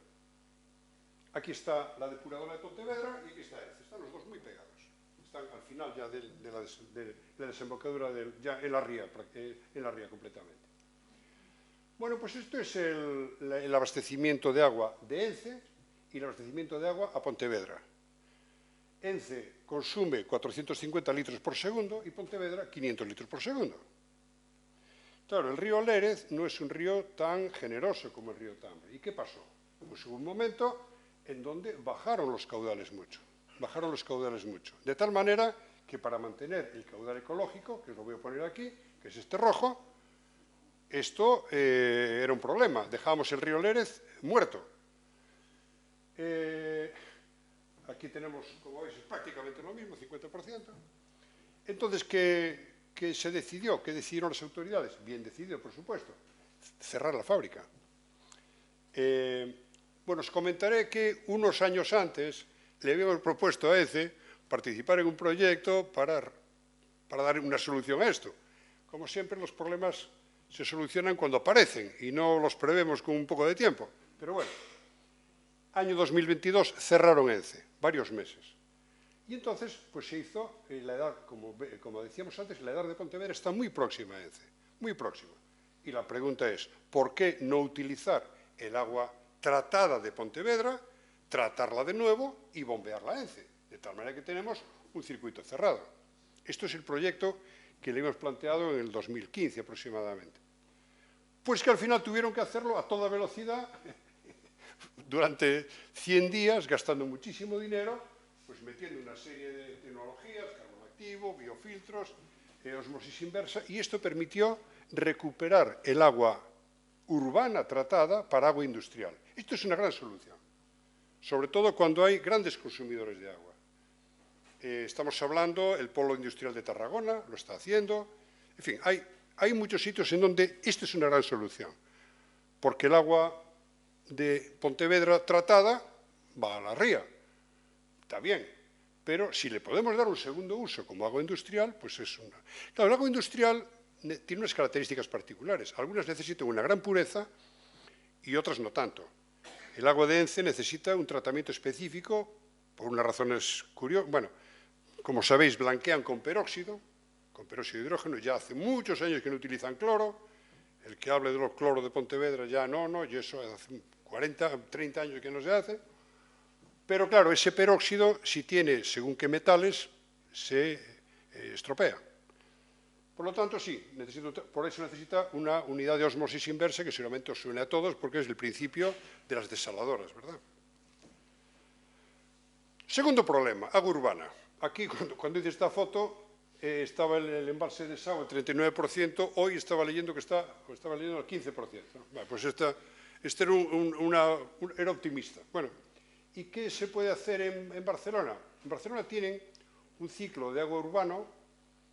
Aquí está la depuradora de Pontevedra y aquí está Ence. Están los dos muy pegados. Están al final ya de la desembocadura, ya en la ría completamente. Bueno, pues esto es el abastecimiento de agua de Ence y el abastecimiento de agua a Pontevedra. Ence consume 450 litros por segundo y Pontevedra 500 litros por segundo. Claro, el río Lérez no es un río tan generoso como el río Tambre. ¿Y qué pasó? Pues hubo un momento en donde bajaron los caudales mucho. De tal manera que para mantener el caudal ecológico, que os lo voy a poner aquí, que es este rojo, esto era un problema. Dejábamos el río Lérez muerto. Aquí tenemos, como veis, prácticamente lo mismo, 50%. Entonces, ¿qué se decidió? ¿Qué decidieron las autoridades? Bien decidido, por supuesto, cerrar la fábrica. Bueno, os comentaré que unos años antes le habíamos propuesto a ECE participar en un proyecto para dar una solución a esto. Como siempre, los problemas se solucionan cuando aparecen y no los prevemos con un poco de tiempo. Pero bueno, año 2022 cerraron ENCE, varios meses. Y entonces pues se hizo, la edad, como decíamos antes, la edad de Pontevedra está muy próxima a ENCE, muy próxima. Y la pregunta es, ¿por qué no utilizar el agua tratada de Pontevedra, tratarla de nuevo y bombearla a ENCE? De tal manera que tenemos un circuito cerrado. Esto es el proyecto que le hemos planteado en el 2015 aproximadamente. Pues que al final tuvieron que hacerlo a toda velocidad, durante 100 días, gastando muchísimo dinero, pues metiendo una serie de tecnologías, carbón activo, biofiltros, osmosis inversa, y esto permitió recuperar el agua urbana tratada para agua industrial. Esto es una gran solución, sobre todo cuando hay grandes consumidores de agua. Estamos hablando, el Polo Industrial de Tarragona lo está haciendo, en fin, hay muchos sitios en donde esto es una gran solución, porque el agua de Pontevedra tratada va a la ría, está bien, pero si le podemos dar un segundo uso como agua industrial, pues es una... Claro, el agua industrial tiene unas características particulares, algunas necesitan una gran pureza y otras no tanto. El agua de ENCE necesita un tratamiento específico por unas razones curiosas. Bueno, como sabéis, blanquean con peróxido de hidrógeno, ya hace muchos años que no utilizan cloro. El que hable de los cloros de Pontevedra ya no, y eso hace 40, 30 años que no se hace. Pero claro, ese peróxido, si tiene según qué metales, se estropea. Por lo tanto, sí, por eso necesita una unidad de osmosis inversa que seguramente os suene a todos porque es el principio de las desaladoras, ¿verdad? Segundo problema, agua urbana. Aquí, cuando hice esta foto, estaba el embalse de Sao al 39%, hoy estaba leyendo al 15%. Bueno, pues este era optimista. Bueno, ¿y qué se puede hacer en Barcelona? En Barcelona tienen un ciclo de agua urbano,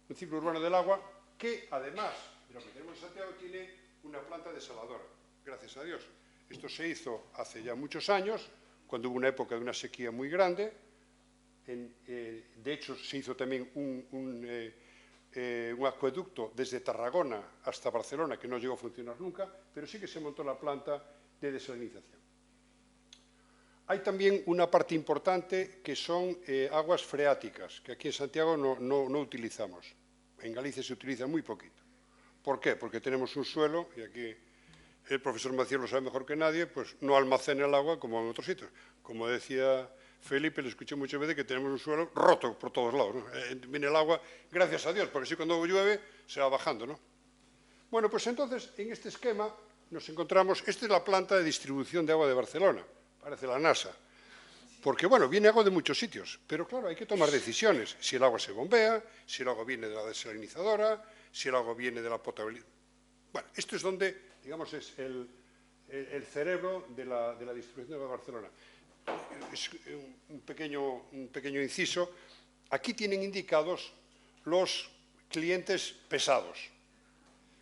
un ciclo urbano del agua, que además de lo que tenemos en Santiago, tiene una planta desaladora, gracias a Dios. Esto se hizo hace ya muchos años, cuando hubo una época de una sequía muy grande. De hecho, se hizo también un acueducto desde Tarragona hasta Barcelona, que no llegó a funcionar nunca, pero sí que se montó la planta de desalinización. Hay también una parte importante que son aguas freáticas, que aquí en Santiago no utilizamos. En Galicia se utiliza muy poquito. ¿Por qué? Porque tenemos un suelo, y aquí el profesor Maciel lo sabe mejor que nadie, pues no almacena el agua como en otros sitios. Como decía Felipe, le escuché muchas veces que tenemos un suelo roto por todos lados, ¿no? Viene el agua, gracias a Dios, porque si cuando llueve se va bajando, ¿no? Bueno, pues entonces, en este esquema nos encontramos, esta es la planta de distribución de agua de Barcelona, parece la NASA, porque, bueno, viene agua de muchos sitios, pero claro, hay que tomar decisiones, si el agua se bombea, si el agua viene de la desalinizadora, si el agua viene de la potabilidad. Bueno, esto es donde, digamos, es el cerebro de la distribución de agua de Barcelona. Es un pequeño inciso. Aquí tienen indicados los clientes pesados,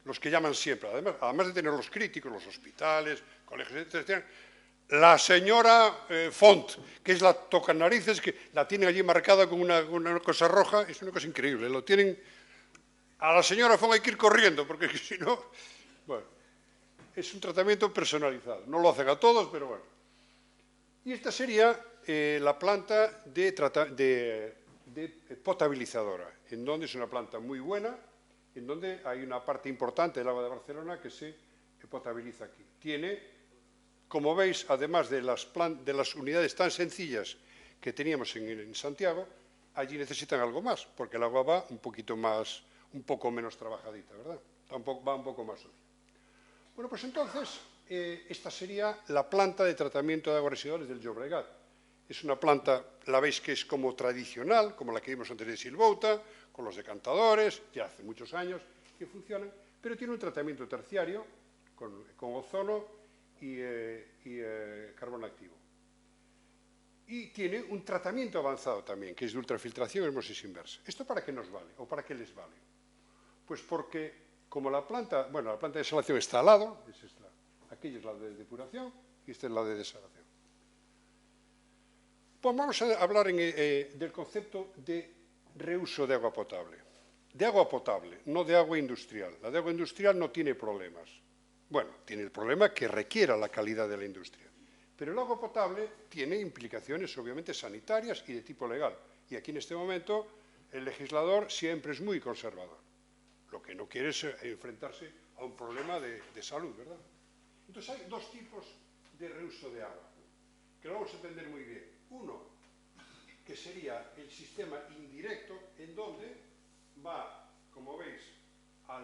los que llaman siempre, además de tener los críticos, los hospitales, colegios, etc. La señora Font, que es la tocanarices, que la tienen allí marcada con una cosa roja, es una cosa increíble. Lo tienen. A la señora Font hay que ir corriendo, porque si no. Bueno, es un tratamiento personalizado. No lo hacen a todos, pero bueno. Y esta sería la planta de potabilizadora, en donde es una planta muy buena, en donde hay una parte importante del agua de Barcelona que se potabiliza aquí. Tiene, como veis, además de las unidades tan sencillas que teníamos en Santiago, allí necesitan algo más, porque el agua va un poco menos trabajadita, ¿verdad? Va un poco más sucia. Bueno, pues entonces, esta sería la planta de tratamiento de aguas residuales del Llobregat. Es una planta, la veis que es como tradicional, como la que vimos antes de Silvouta, con los decantadores, ya hace muchos años que funcionan, pero tiene un tratamiento terciario con ozono y carbón activo. Y tiene un tratamiento avanzado también, que es de ultrafiltración y osmosis inversa. ¿Esto para qué nos vale o para qué les vale? Pues porque como la planta de desalación está al lado, aquella es la de depuración y esta es la de desalación. Pues vamos a hablar del concepto de reuso de agua potable. de agua potable, no de agua industrial. La de agua industrial no tiene problemas. Bueno, tiene el problema que requiera la calidad de la industria. Pero el agua potable tiene implicaciones obviamente sanitarias y de tipo legal. Y aquí en este momento el legislador siempre es muy conservador. Lo que no quiere es enfrentarse a un problema de salud, ¿verdad? Entonces hay dos tipos de reuso de agua, que lo vamos a entender muy bien. Uno, que sería el sistema indirecto, en donde va, como veis, a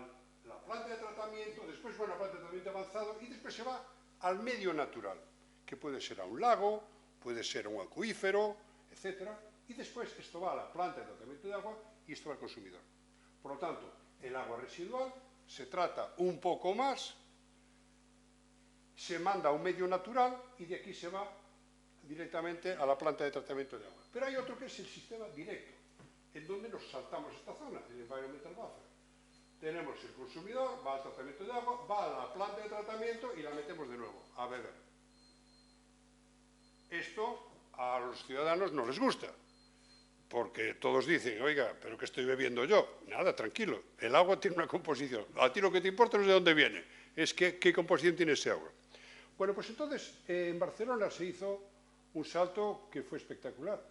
la planta de tratamiento, después va a una planta de tratamiento avanzado y después se va al medio natural, que puede ser a un lago, puede ser a un acuífero, etc. Y después esto va a la planta de tratamiento de agua y esto va al consumidor. Por lo tanto, el agua residual se trata un poco más, se manda a un medio natural y de aquí se va directamente a la planta de tratamiento de agua. Pero hay otro que es el sistema directo, en donde nos saltamos esta zona, el environmental buffer. Tenemos el consumidor, va al tratamiento de agua, va a la planta de tratamiento y la metemos de nuevo a beber. Esto a los ciudadanos no les gusta, porque todos dicen, oiga, ¿pero qué estoy bebiendo yo? Nada, tranquilo, el agua tiene una composición. A ti lo que te importa no es de dónde viene, es qué composición tiene ese agua. Bueno, pues entonces en Barcelona se hizo un salto que fue espectacular.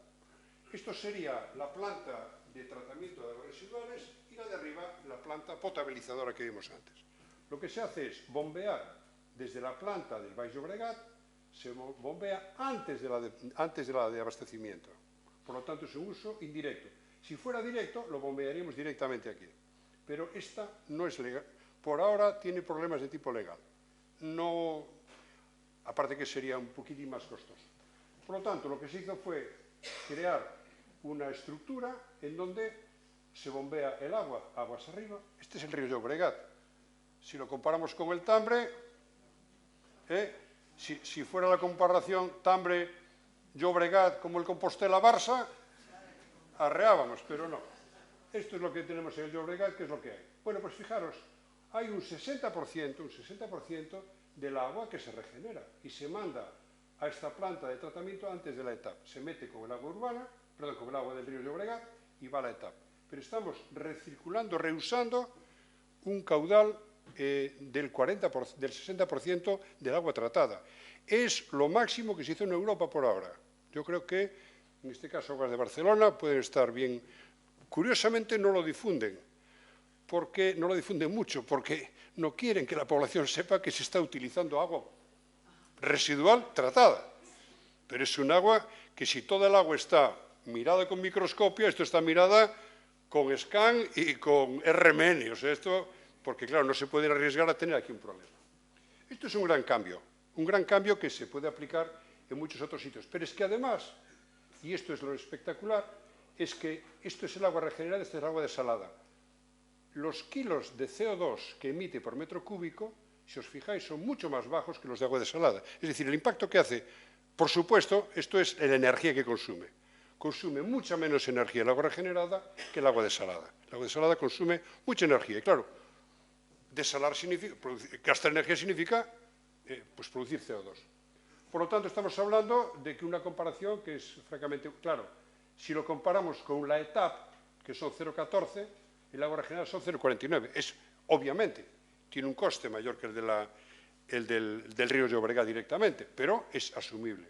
Esto sería la planta de tratamiento de aguas residuales y la de arriba la planta potabilizadora que vimos antes. Lo que se hace es bombear desde la planta del Baix Llobregat, se bombea antes de la de abastecimiento. Por lo tanto, es un uso indirecto. Si fuera directo, lo bombearíamos directamente aquí. Pero esta no es legal. Por ahora tiene problemas de tipo legal. No, aparte que sería un poquitín más costoso. Por lo tanto, lo que se hizo fue crear una estructura en donde se bombea el agua, aguas arriba. Este es el río Llobregat. Si lo comparamos con el Tambre, si fuera la comparación Tambre-Llobregat como el Compostela-Barça, arreábamos, pero no. Esto es lo que tenemos en el Llobregat, que es lo que hay. Bueno, pues fijaros, hay un 60% del agua que se regenera y se manda a esta planta de tratamiento antes de la etapa. Se mete con el agua urbana, perdón, con el agua del río Llobregat y va a la etapa. Pero estamos recirculando, reusando un caudal del 60% del agua tratada. Es lo máximo que se hizo en Europa por ahora. Yo creo que, en este caso, aguas de Barcelona pueden estar bien. Curiosamente no lo difunden. Porque no lo difunden mucho, porque no quieren que la población sepa que se está utilizando agua residual tratada. Pero es un agua que, si toda el agua está mirada con microscopio, esto está mirada con SCAN y con RMN. O sea, esto, porque claro, no se puede arriesgar a tener aquí un problema. Esto es un gran cambio que se puede aplicar en muchos otros sitios. Pero es que además, y esto es lo espectacular, es que esto es el agua regenerada, este es el agua desalada. Los kilos de CO2 que emite por metro cúbico, si os fijáis, son mucho más bajos que los de agua desalada. Es decir, el impacto que hace, por supuesto, esto es la energía que consume. Consume mucha menos energía el agua regenerada que el agua desalada. El agua desalada consume mucha energía. Y claro, desalar significa, gastar energía significa pues producir CO2. Por lo tanto, estamos hablando de que una comparación que es francamente, claro, si lo comparamos con la ETAP, que son 0,14, el agua regenerada son 0,49. Obviamente, tiene un coste mayor que el del río Llobregat directamente, pero es asumible.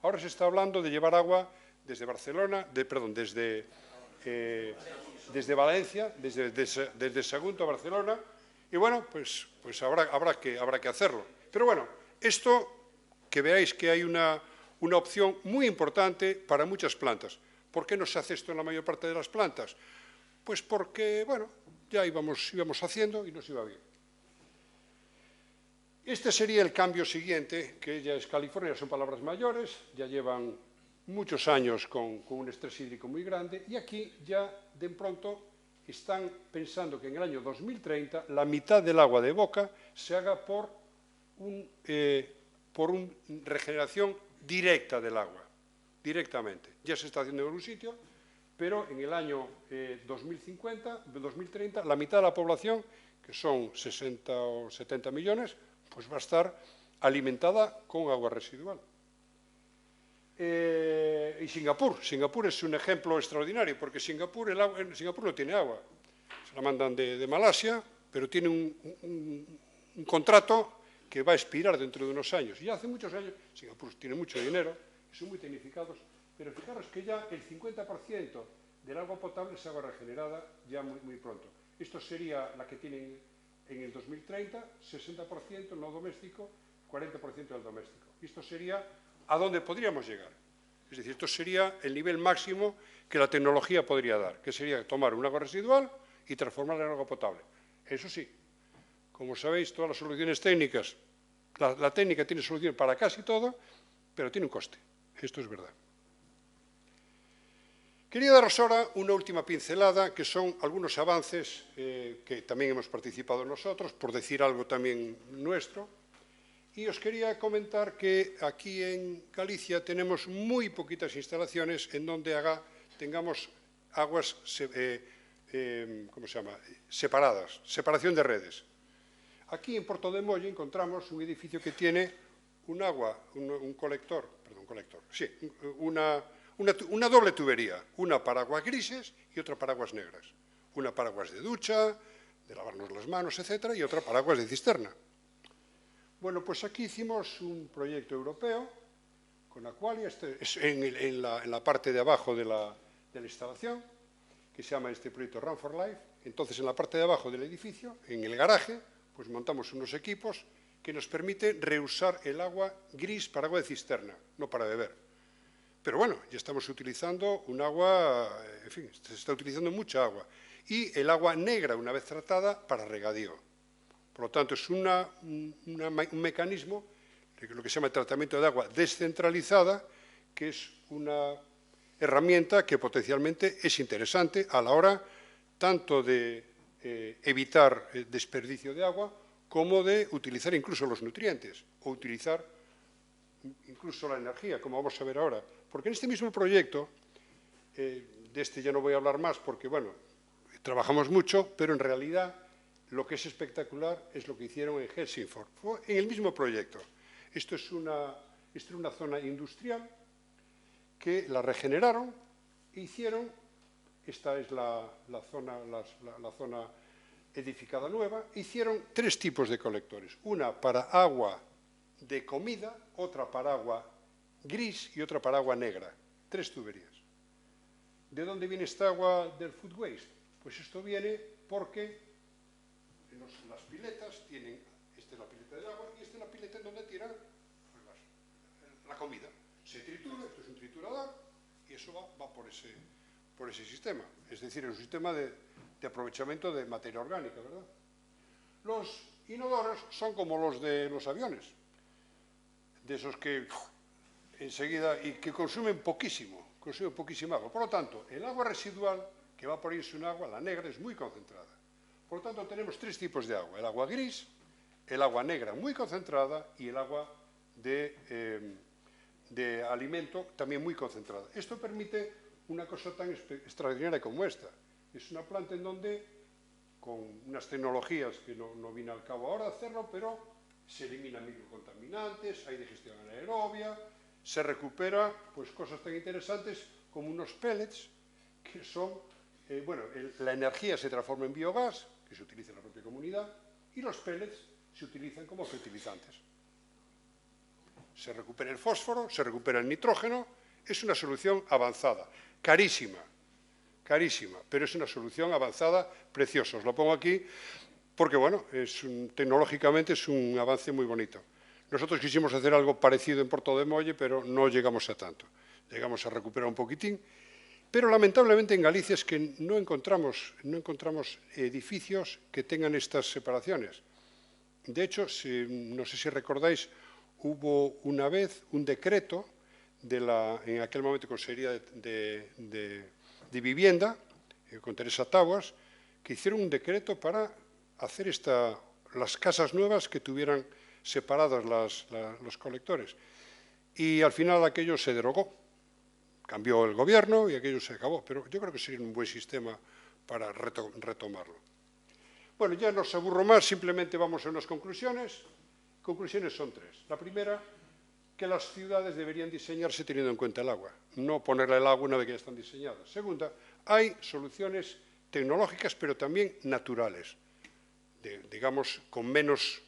Ahora se está hablando de llevar agua desde Barcelona, desde Valencia, desde Sagunto a Barcelona, y bueno, pues habrá que hacerlo. Pero bueno, esto, que veáis que hay una opción muy importante para muchas plantas. ¿Por qué no se hace esto en la mayor parte de las plantas? Pues porque, bueno, ya íbamos haciendo y nos iba bien. Este sería el cambio siguiente, que ya es California, son palabras mayores, ya llevan muchos años con un estrés hídrico muy grande, y aquí ya de pronto están pensando que en el año 2030 la mitad del agua de boca se haga por una regeneración directa del agua, directamente. Ya se está haciendo en algún sitio, pero en el año 2030, la mitad de la población, que son 60 o 70 millones, pues va a estar alimentada con agua residual. Y Singapur es un ejemplo extraordinario, porque Singapur no tiene agua. la mandan de Malasia, pero tiene un contrato que va a expirar dentro de unos años. Y hace muchos años, Singapur tiene mucho dinero, son muy tecnificados, pero fijaros que ya el 50% del agua potable es agua regenerada ya muy pronto. Esto sería la que tienen en el 2030, 60% no doméstico, 40% del doméstico. Esto sería a dónde podríamos llegar. Es decir, esto sería el nivel máximo que la tecnología podría dar, que sería tomar un agua residual y transformarla en agua potable. Eso sí, como sabéis, todas las soluciones técnicas, la técnica tiene solución para casi todo, pero tiene un coste. Esto es verdad. Quería daros ahora una última pincelada, que son algunos avances que también hemos participado nosotros, por decir algo también nuestro. Y os quería comentar que aquí en Galicia tenemos muy poquitas instalaciones en donde tengamos aguas separadas, separación de redes. Aquí en Portodemolle encontramos un edificio que tiene una doble tubería, una para aguas grises y otra para aguas negras. Una para aguas de ducha, de lavarnos las manos, etcétera, y otra para aguas de cisterna. Bueno, pues aquí hicimos un proyecto europeo con Aqualia, en la parte de abajo de la instalación, que se llama este proyecto Run for Life. Entonces, en la parte de abajo del edificio, en el garaje, pues montamos unos equipos que nos permiten reusar el agua gris para agua de cisterna, no para beber. Pero bueno, ya estamos utilizando un agua, en fin, se está utilizando mucha agua. Y el agua negra, una vez tratada, para regadío. Por lo tanto, es un mecanismo, lo que se llama tratamiento de agua descentralizada, que es una herramienta que potencialmente es interesante a la hora tanto de evitar el desperdicio de agua como de utilizar incluso los nutrientes o utilizar incluso la energía, como vamos a ver ahora. Porque en este mismo proyecto, de este ya no voy a hablar más porque, bueno, trabajamos mucho, pero en realidad lo que es espectacular es lo que hicieron en Helsingfors, en el mismo proyecto. Esto es una zona industrial que la regeneraron e hicieron, esta es la zona edificada nueva, hicieron 3 tipos de colectores. Una para agua de comida, otra para agua gris y otra para agua negra. 3 tuberías. ¿De dónde viene esta agua del food waste? Pues esto viene porque las piletas tienen, esta es la pileta de agua y esta es la pileta en donde tiran la comida. Se tritura, esto es un triturador y eso va por ese sistema. Es decir, es un sistema de aprovechamiento de materia orgánica, ¿verdad? Los inodoros son como los de los aviones, de esos que enseguida y que consumen poquísima agua. Por lo tanto, el agua residual que va por ahí es un agua, la negra, es muy concentrada. Por lo tanto, tenemos 3 tipos de agua. El agua gris, el agua negra muy concentrada y el agua de alimento también muy concentrada. Esto permite una cosa tan extraordinaria como esta. Es una planta en donde, con unas tecnologías que no viene al cabo ahora hacerlo, pero se eliminan microcontaminantes, hay digestión anaerobia, se recupera pues, cosas tan interesantes como unos pellets que son, la energía se transforma en biogás, que se utiliza en la propia comunidad, y los pellets se utilizan como fertilizantes. Se recupera el fósforo, se recupera el nitrógeno, es una solución avanzada, carísima, pero es una solución avanzada, preciosa. Os lo pongo aquí porque, bueno, tecnológicamente es un avance muy bonito. Nosotros quisimos hacer algo parecido en Portodemolle, pero no llegamos a tanto. Llegamos a recuperar un poquitín, pero lamentablemente en Galicia es que no encontramos edificios que tengan estas separaciones. De hecho, no sé si recordáis, hubo una vez un decreto en aquel momento Consejería de Vivienda, con Teresa Taboas, que hicieron un decreto para hacer las casas nuevas que tuvieran separados los colectores. Y al final aquello se derogó. Cambió el gobierno y aquello se acabó. Pero yo creo que sería un buen sistema para retomarlo. Bueno, ya no os aburro más, simplemente vamos a unas conclusiones. Conclusiones son 3. La primera, que las ciudades deberían diseñarse teniendo en cuenta el agua, no ponerle el agua una vez que ya están diseñadas. Segunda, hay soluciones tecnológicas, pero también naturales, digamos, con menos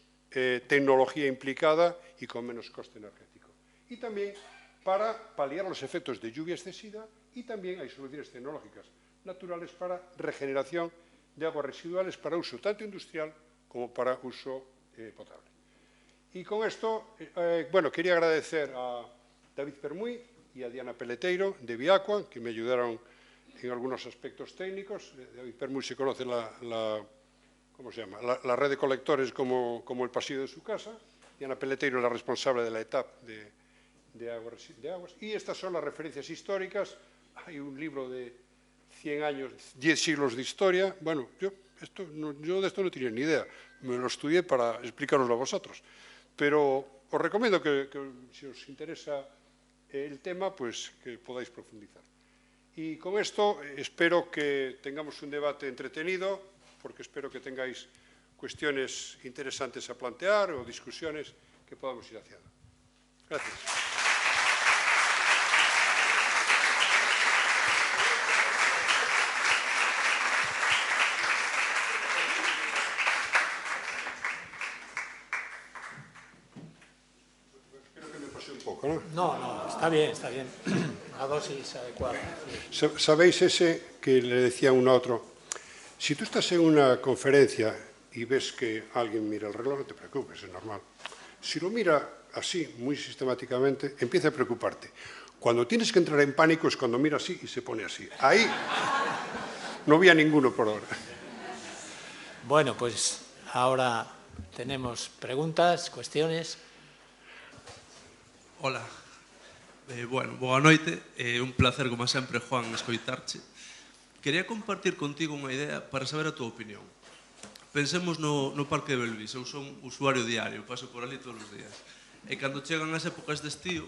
tecnología implicada y con menos coste energético. Y también para paliar los efectos de lluvia excesiva, y también hay soluciones tecnológicas naturales para regeneración de aguas residuales para uso tanto industrial como para uso potable. Y con esto, bueno, quería agradecer a David Permuy y a Diana Peleteiro de Viacua, que me ayudaron en algunos aspectos técnicos. David Permuy se conoce ¿cómo se llama? La red de colectores como el pasillo de su casa. Diana Peleteiro es la responsable de la etapa de aguas. Y estas son las referencias históricas. Hay un libro de 100 años, 10 siglos de historia. Bueno, yo de esto no tenía ni idea. Me lo estudié para explicaroslo a vosotros. Pero os recomiendo que si os interesa el tema, pues que podáis profundizar. Y con esto espero que tengamos un debate entretenido, porque espero que tengáis cuestiones interesantes a plantear o discusiones que podamos ir haciendo. Gracias. Espero que me pase un poco, ¿no? No, está bien, está bien. La dosis adecuada. Sí. ¿Sabéis ese que le decía uno a otro? Si tú estás en una conferencia y ves que alguien mira el reloj, no te preocupes, es normal. Si lo mira así, muy sistemáticamente, empieza a preocuparte. Cuando tienes que entrar en pánico es cuando mira así y se pone así. Ahí no vi a ninguno por ahora. Bueno, pues ahora tenemos preguntas, cuestiones. Hola. Bueno, boa noite. Un placer, como sempre, Juan, escoitarche. Quería compartir contigo unha idea para saber a túa opinión. Pensemos no Parque de Belvís. Eu son usuario diario, paso por ali todos os días. E cando chegan as épocas de estío,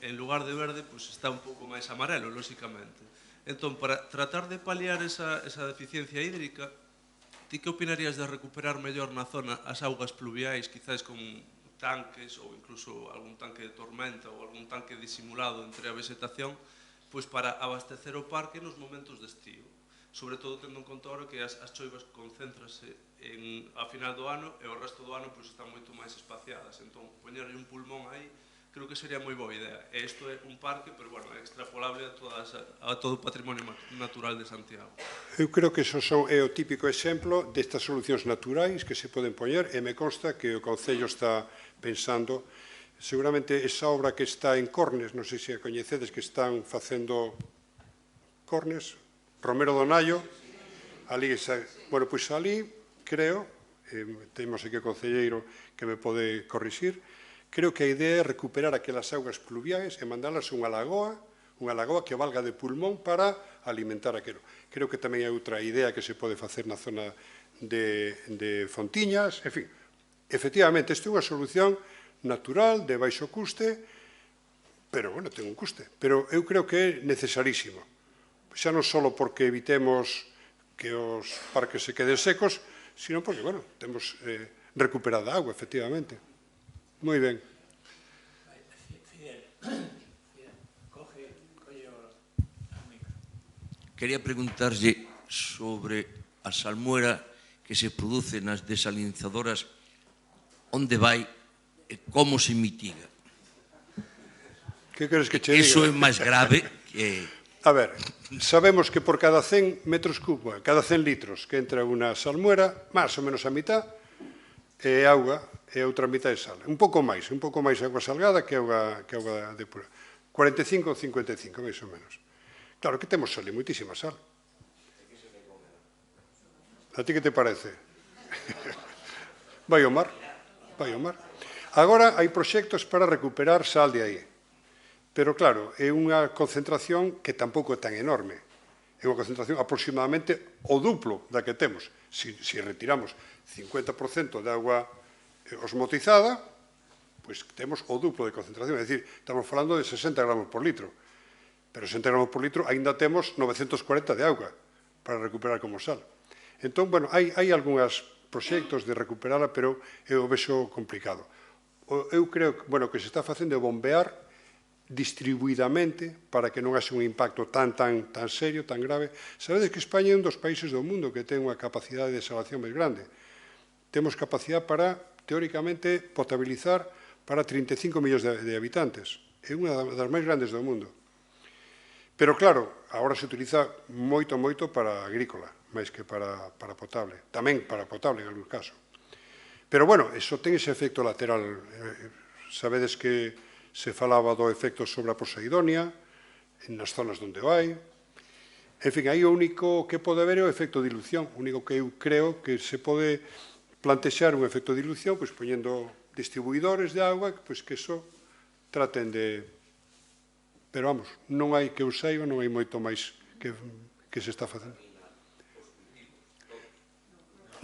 en lugar de verde, pues está un pouco máis amarelo, lóxicamente. Entón, para tratar de paliar esa deficiencia hídrica, ti que opinarías de recuperar mellor na zona as augas pluviais, quizás con tanques ou incluso algún tanque de tormenta ou algún tanque disimulado entre a vegetación, pois para abastecer o parque nos momentos de estío. Sobre todo tendo en conta ahora que as choivas concéntrase a final do ano e o resto do ano pois están moito máis espaciadas. Entón, poñerlle un pulmón aí, creo que sería moi boa idea. E isto é un parque, pero, bueno, é extrapolable a todo o patrimonio natural de Santiago. Eu creo que eso é o típico exemplo destas solucións naturais que se poden poñer, e me consta que o Concello está pensando. Seguramente esa obra que está en Cornes, non sei se a coñecedes, que están facendo Cornes, Romero Donaio, ali, bueno, pois ali, creo, temos aquí o concelleiro que me pode corrixir, creo que a idea é recuperar aquelas augas pluviais e mandalas a unha lagoa que valga de pulmón para alimentar aquilo. Creo que tamén hai outra idea que se pode facer na zona de Fontiñas, en fin, efectivamente, isto é unha solución natural, de baixo custe, pero, bueno, ten un custe. Pero eu creo que é necesarísimo. Xa non só porque evitemos que os parques se queden secos, sino porque, bueno, temos recuperada agua, efectivamente. Moi ben. Quería preguntarlle sobre a salmuera que se produce nas desalinizadoras, onde vai e como se mitiga. Que queres que che diga? Iso é máis grave que... A ver, sabemos que por cada 100 metros cúbicos, cada 100 litros que entra unha salmuera, máis ou menos a mitad é auga e a outra mitad é sal. Un pouco máis auga salgada que auga depurada. 45 ou 55, máis ou menos. Claro que temos sal e moitísima sal. A ti que te parece? Vai ao mar. Agora hai proxectos para recuperar sal de aí. Pero, claro, é unha concentración que tampouco é tan enorme. É unha concentración aproximadamente o duplo da que temos. Si retiramos 50% de agua osmotizada, pois temos o duplo de concentración. É dicir, estamos falando de 60 gramos por litro. Pero 60 gramos por litro ainda temos 940 de auga para recuperar como sal. Entón, bueno, hai algúns proxectos de recuperala, pero eu vexo complicado. Eu creo que, bueno, que se está facendo é bombear distribuidamente para que non haxe un impacto tan serio, tan grave. Sabedes que España é un dos países do mundo que ten unha capacidade de desalación máis grande. Temos capacidade para, teóricamente, potabilizar para 35 millóns de habitantes. É unha das máis grandes do mundo. Pero, claro, agora se utiliza moito para agrícola, máis que para potable. Tamén para potable, en algún caso. Pero, bueno, eso ten ese efecto lateral. Sabedes que se falaba do efecto sobre a Poseidonia, nas zonas onde vai. En fin, aí o único que pode haber é o efecto de dilución. O único que eu creo que se pode plantexar un efecto de dilución, pois poñendo distribuidores de agua, pois que eso traten de... Pero, vamos, non hai que eu saiba, non hai moito máis que se está facendo.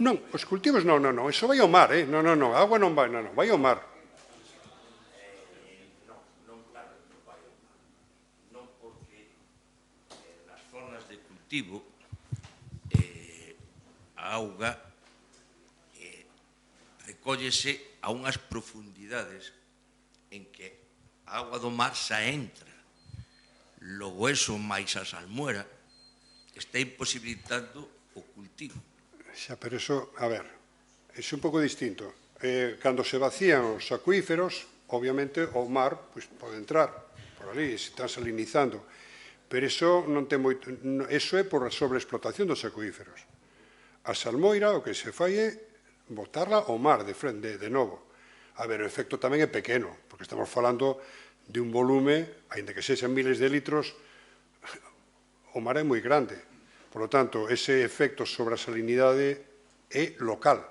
Non, os cultivos non, eso vai ao mar, non, a agua non vai, non, vai ao mar. Non porque nas zonas de cultivo a auga recóllese a unhas profundidades en que a auga do mar xa entra. Logo eso, máis a salmuera, está imposibilitando o cultivo. Xa, pero eso, a ver, é un pouco distinto. Cando se vacían os acuíferos, obviamente o mar pode entrar por ali, se están salinizando. Pero eso non ten moito, eso é por a sobreexplotación dos acuíferos. A salmoira o que se fai é botarla ao mar de frente, de novo. A ver, o efecto tamén é pequeno, porque estamos falando de un volume, ainda que sexan miles de litros, o mar é moi grande. Por lo tanto, ese efecto sobre a salinidade é local,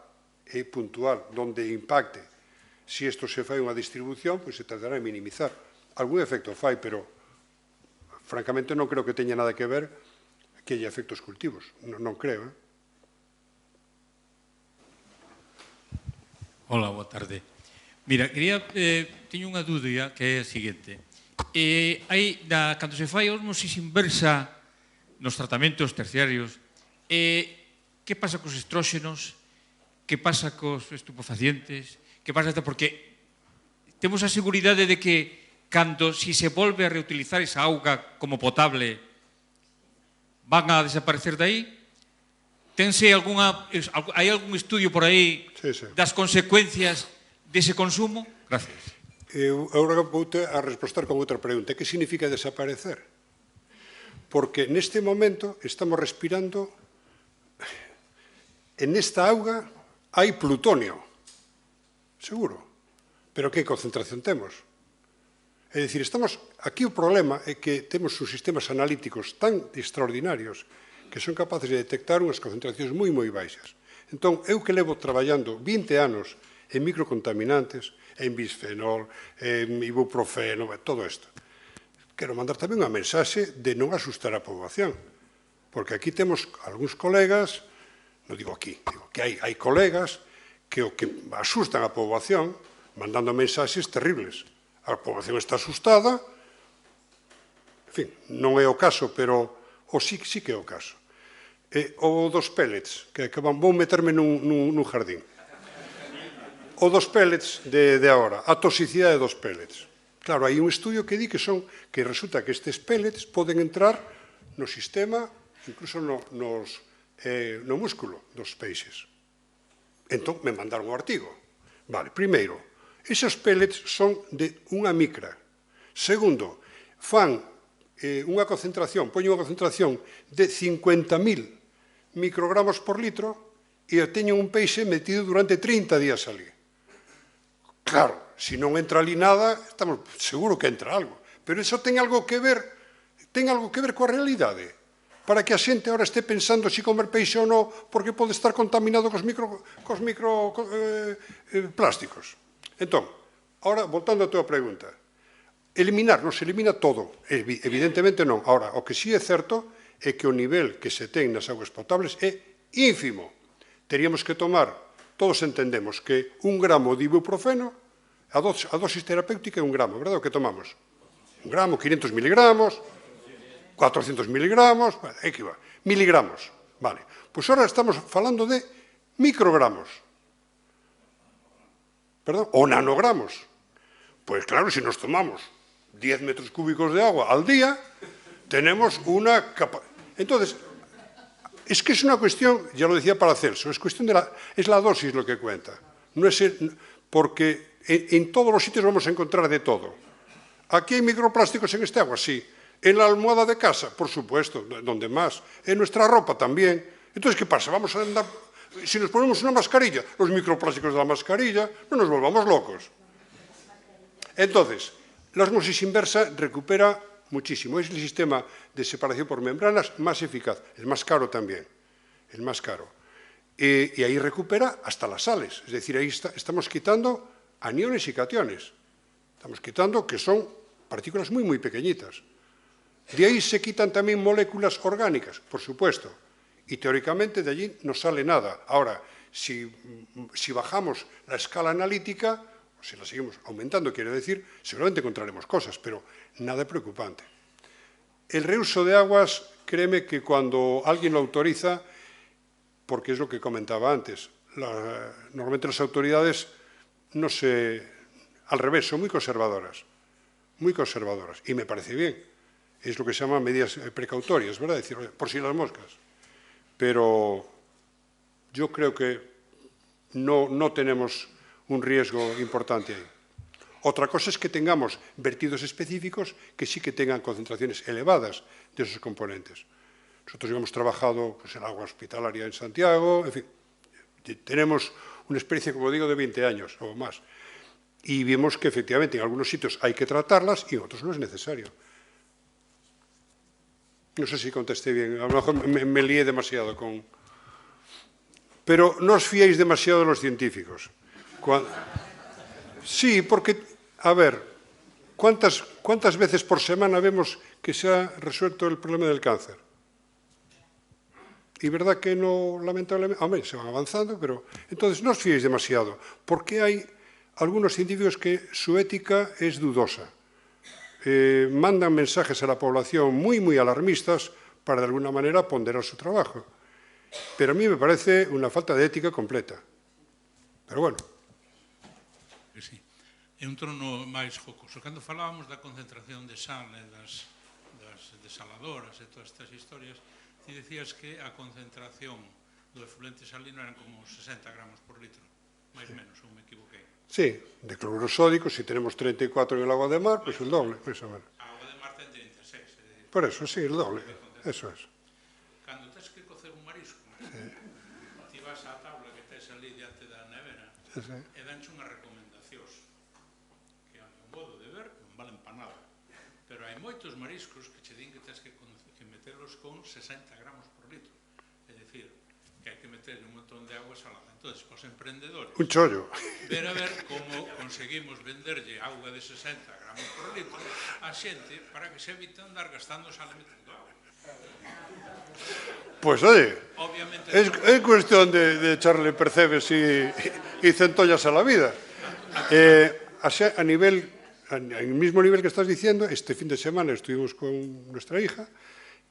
é puntual, donde impacte. Se isto se fai unha distribución, pois se tratará de minimizar. Algún efecto fai, pero francamente non creo que teña nada que ver que haya efectos cultivos. Non creo. Hola, boa tarde. Mira, teño unha dúbida que é a seguinte. Cando se fai a osmosis inversa nos tratamentos terciarios, que pasa cos estróxenos, que pasa cos estupefacientes, que pasa porque temos a seguridade de que cando si se volve a reutilizar esa auga como potable van a desaparecer de aí? Hai algún estudio por aí das consecuencias dese consumo? Gracias. Eu agora vou a responder con outra pregunta. Que significa desaparecer? Porque neste momento estamos respirando, en esta auga hai plutonio, seguro. Pero que concentración temos? É dicir, aquí o problema é que temos uns sistemas analíticos tan extraordinarios que son capaces de detectar unhas concentracións moi baixas. Entón, eu que levo traballando 20 anos en microcontaminantes, en bisfenol, en ibuprofeno, todo isto. Quero mandar tamén unha mensaxe de non asustar a poboación, porque aquí temos algúns colegas, non digo aquí, digo que hai colegas que o que asustan a poboación mandando mensaxes terribles. A poboación está asustada, en fin, non é o caso, pero sí que é o caso. O dos pellets, que vou meterme nun jardín. O dos pellets de agora, a toxicidade dos pellets. Claro, hai un estudio que di que resulta que estes pellets poden entrar no sistema, incluso no músculo dos peixes. Entón, me mandaron o artigo. Vale, primeiro, esos pellets son de unha micra. Segundo, fan unha concentración, poñen unha concentración de 50.000 microgramos por litro e teñen un peixe metido durante 30 días ali. Claro, se non entra ali nada, estamos seguro que entra algo. Pero iso ten algo que ver coa realidade. Para que a xente ahora este pensando se comer peixe ou non, porque pode estar contaminado cos microplásticos. Entón, ahora, voltando á tua pregunta, eliminar, non se elimina todo, evidentemente non. Ahora, o que sí é certo é que o nivel que se ten nas augas potables é ínfimo. Teríamos que tomar, todos entendemos que 1 gramo de ibuprofeno, a dosis terapéutica é 1 gramo, verdade? O que tomamos? 1 gramo, 500 miligramos, 400 miligramos, miligramos, vale. Pois ahora estamos falando de microgramos, perdón, ou nanogramos. Pois claro, se nos tomamos 10 metros cúbicos de agua al día, tenemos una capacidad. Entonces, es que es una cuestión, ya lo decía Paracelso, es la dosis lo que cuenta. No es porque en todos los sitios vamos a encontrar de todo. ¿Aquí hay microplásticos en este agua? Sí. ¿En la almohada de casa? Por supuesto. ¿Dónde más? ¿En nuestra ropa? También. Entonces, ¿qué pasa? Vamos a andar... Si nos ponemos una mascarilla, los microplásticos de la mascarilla, no nos volvamos locos. Entonces, la osmosis inversa recupera muchísimo. Es el sistema de separación por membranas más eficaz. El más caro también. El más caro. Y ahí recupera hasta las sales. Es decir, ahí estamos quitando aniones y cationes. Estamos quitando que son partículas muy, muy pequeñitas. De ahí se quitan también moléculas orgánicas, por supuesto. Y teóricamente de allí no sale nada. Ahora, si bajamos la escala analítica, o si la seguimos aumentando, quiere decir, seguramente encontraremos cosas, pero nada preocupante. El reuso de aguas, créeme que cuando alguien lo autoriza, porque es lo que comentaba antes, normalmente las autoridades, no sé, al revés, son muy conservadoras, y me parece bien. Es lo que se llama medidas precautorias, ¿verdad? Es decir, por si las moscas. Pero yo creo que no tenemos un riesgo importante ahí. Otra cosa es que tengamos vertidos específicos que sí que tengan concentraciones elevadas de esos componentes. Nosotros hemos trabajado pues, en agua hospitalaria en Santiago, en fin, tenemos una experiencia, como digo, de 20 años o más. Y vimos que efectivamente en algunos sitios hay que tratarlas y en otros no es necesario. No sé si contesté bien, a lo mejor me lié demasiado con... Pero no os fiéis demasiado de los científicos. Sí, porque, a ver, ¿cuántas veces por semana vemos que se ha resuelto el problema del cáncer? Y verdad que no, lamentablemente, hombre, se van avanzando, pero... Entonces, no os fiéis demasiado, porque hay algunos científicos que su ética es dudosa. Mandan mensajes a la población muy, muy alarmistas para, de alguna manera, ponderar su trabajo. Pero a mí me parece una falta de ética completa. Pero bueno. Sí. É un trono máis jocoso. Cando falábamos da concentración de sal e das desaladoras e todas estas historias, ti decías que a concentración do efluente salino eran como 60 gramos por litro, máis ou menos, ou me equivoquei. Sí, de cloruro sódico, si tenemos 34 en el agua de mar, pues el doble, más o menos. A agua de mar ten 36. Por eso, sí, el doble, eso es. Cando tens que cocer un marisco, ti vas á tabla que tes ali diante da nevera e danche unhas recomendacións que, a meu modo de ver, non valen para nada. Pero hai moitos mariscos que che din que tens que meterlos con 60 gramos por litro. É dicir, que hai que meter un montón de agua salada. Entón, os emprendedores... Un chollo. Ver a ver como conseguimos venderlle agua de 60 gramos por litro a xente para que se evite andar gastando sal e metendo agua. Pues oye, Obviamente, es cuestión de echarle percebes y centollas a la vida. A nivel, en el mismo nivel que estás diciendo, este fin de semana estuvimos con nuestra hija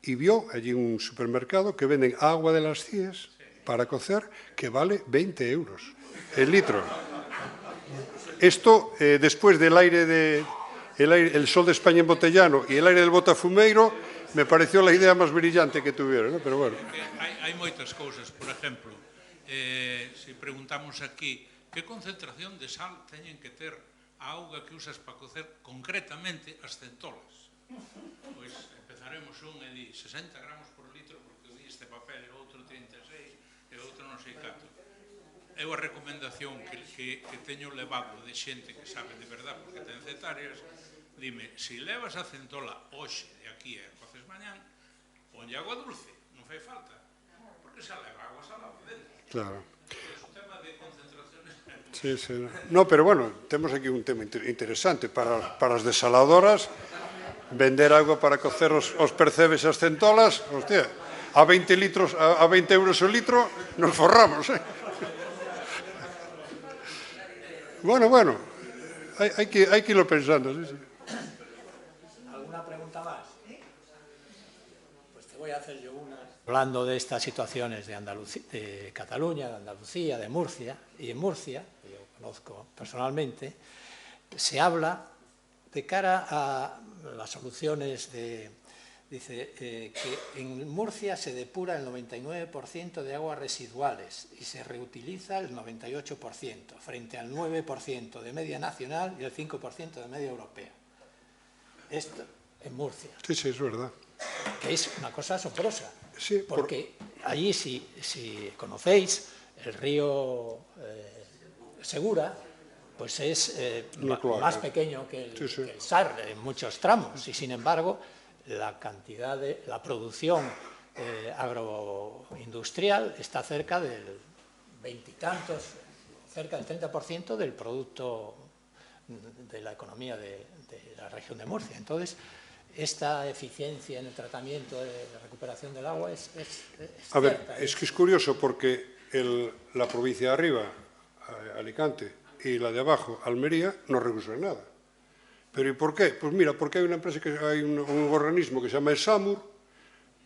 y vio allí un supermercado que venden agua de las CIES para cocer que vale 20 euros el litro. Esto, después del el sol de España en Botellano y el aire del Botafumeiro, me pareció la idea más brillante que tuvieron, ¿no? Pero bueno. Hai moitas cousas, por exemplo, se preguntamos aquí que concentración de sal teñen que ter a auga que usas para cocer concretamente as centolas. Pois empezaremos un e di 60 gramos por litro porque di este papel e outro 36 e outro non sei canto. Eu a recomendación que teño levado de xente que sabe de verdad porque ten cetarias, dime, se levas a centola hoxe de aquí e coces mañán, ponlle agua dulce, non fai falta, porque xa leva agua salada dentro. Claro. O tema de concentraciones... Sí, sí. No, pero bueno, temos aquí un tema interesante para as desaladoras, vender agua para cocer os percebes e as centolas, hostia, a 20 euros o litro nos forramos, Bueno, hay que irlo pensando, sí. ¿Alguna pregunta más? Pues te voy a hacer yo una. Hablando de estas situaciones de Cataluña, de Andalucía, de Murcia, y en Murcia, que yo conozco personalmente, se habla de cara a las soluciones dice que en Murcia se depura el 99% de aguas residuales y se reutiliza el 98%, frente al 9% de media nacional y el 5% de media europea. Esto en Murcia. Sí, sí, es verdad. Que es una cosa asombrosa. Sí, porque allí, si conocéis, el río Segura, pues es más pequeño que el Sar en muchos tramos, y sin embargo la cantidad de la producción agroindustrial está cerca del 20 y tantos, cerca del 30% del producto de la economía de la región de Murcia. Entonces, esta eficiencia en el tratamiento de la recuperación del agua es a ver, cierta. es que es curioso porque la provincia de arriba, Alicante, y la de abajo, Almería, no reusan nada. ¿Pero y por qué? Pues mira, porque hay una empresa, hay un organismo que se llama ESAMUR,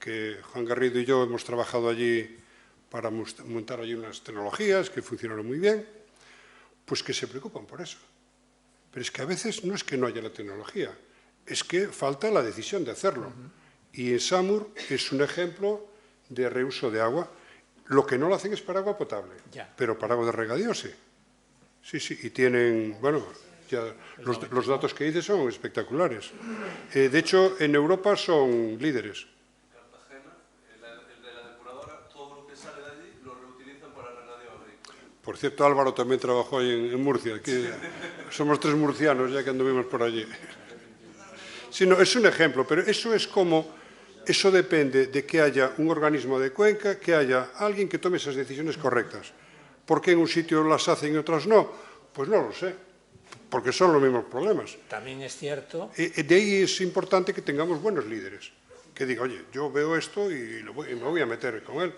que Juan Garrido y yo hemos trabajado allí para montar allí unas tecnologías que funcionaron muy bien, pues que se preocupan por eso. Pero es que a veces no es que no haya la tecnología, es que falta la decisión de hacerlo. Y ESAMUR es un ejemplo de reuso de agua. Lo que no lo hacen es para agua potable, pero para agua de regadío sí. Sí, sí, y tienen, bueno, ya los datos que dice son espectaculares. De hecho, en Europa son líderes. Cartagena, el de la depuradora, todo lo que sale de allí lo reutilizan para regadío agrícola. Por cierto, Álvaro también trabajó ahí en Murcia. Que somos 3 murcianos ya que anduvimos por allí. Sí, no, es un ejemplo, pero eso es como... Eso depende de que haya un organismo de Cuenca, que haya alguien que tome esas decisiones correctas. ¿Por qué en un sitio las hacen y en otras no? Pues no lo sé, porque son los mismos problemas. También es cierto... De ahí es importante que tengamos buenos líderes, que diga, oye, yo veo esto y me voy a meter con él.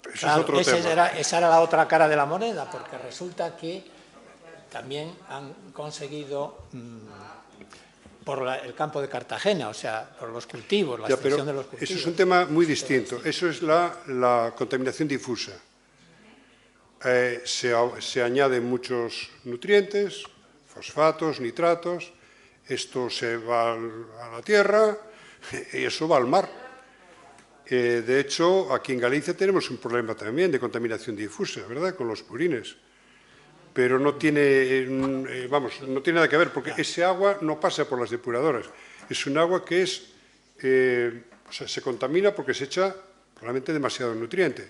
Eso claro, es otro tema. Esa era la otra cara de la moneda, porque resulta que también han conseguido... por el campo de Cartagena, o sea, por los cultivos, la extensión de los cultivos. Eso es un tema muy distinto. Eso es la contaminación difusa. Se añaden muchos nutrientes, fosfatos, nitratos, esto se va a la tierra y eso va al mar. De hecho, aquí en Galicia tenemos un problema también de contaminación difusa, ¿verdad?, con los purines. Pero no tiene, no tiene nada que ver, porque ese agua no pasa por las depuradoras. Es un agua que se contamina porque se echa probablemente demasiado nutriente.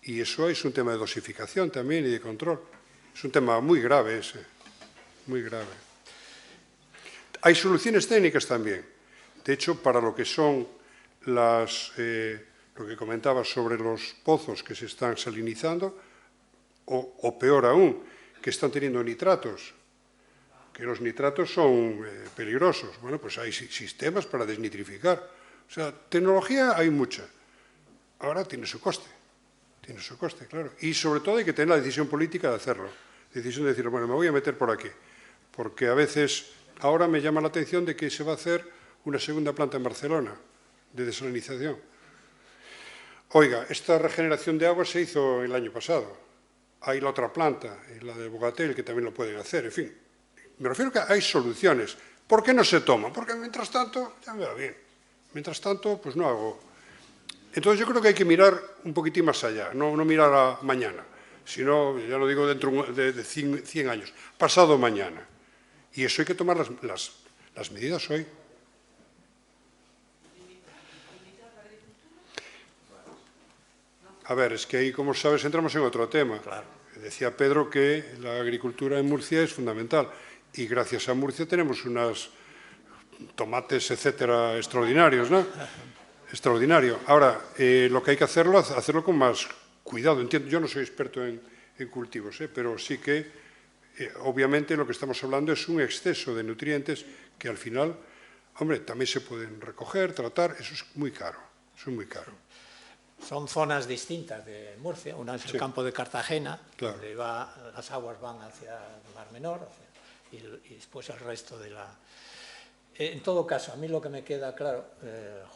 Y eso es un tema de dosificación también y de control. Es un tema muy grave ese, muy grave. Hay soluciones técnicas también. De hecho, para lo que son lo que comentaba sobre los pozos que se están salinizando, o peor aún, que están teniendo nitratos, que los nitratos son peligrosos. Bueno, pues hay sistemas para desnitrificar. O sea, tecnología hay mucha. Ahora tiene su coste, claro. Y sobre todo hay que tener la decisión política de hacerlo. Decisión de decir, bueno, me voy a meter por aquí. Porque a veces, ahora me llama la atención de que se va a hacer una segunda planta en Barcelona, de desalinización. Oiga, esta regeneración de agua se hizo el año pasado. Hay la otra planta, la de Bogatel, que también lo pueden hacer, en fin. Me refiero a que hay soluciones. ¿Por qué no se toma? Porque mientras tanto, ya me va bien. Mientras tanto, pues no hago. Entonces yo creo que hay que mirar un poquitín más allá, no mirar a mañana, sino, ya lo digo, dentro de 100 años, pasado mañana. Y eso hay que tomar las medidas hoy. A ver, es que ahí, como sabes, entramos en otro tema. Claro. Decía Pedro que la agricultura en Murcia es fundamental y gracias a Murcia tenemos unos tomates, etcétera, extraordinarios, ¿no? Extraordinario. Ahora, lo que hay que hacerlo con más cuidado. Entiendo, yo no soy experto en cultivos, pero sí que, obviamente, lo que estamos hablando es un exceso de nutrientes que al final, hombre, también se pueden recoger, tratar, eso es muy caro, Son zonas distintas de Murcia. Una es el campo de Cartagena, claro, donde las aguas van hacia el Mar Menor, y después el resto de la... En todo caso, a mí lo que me queda claro,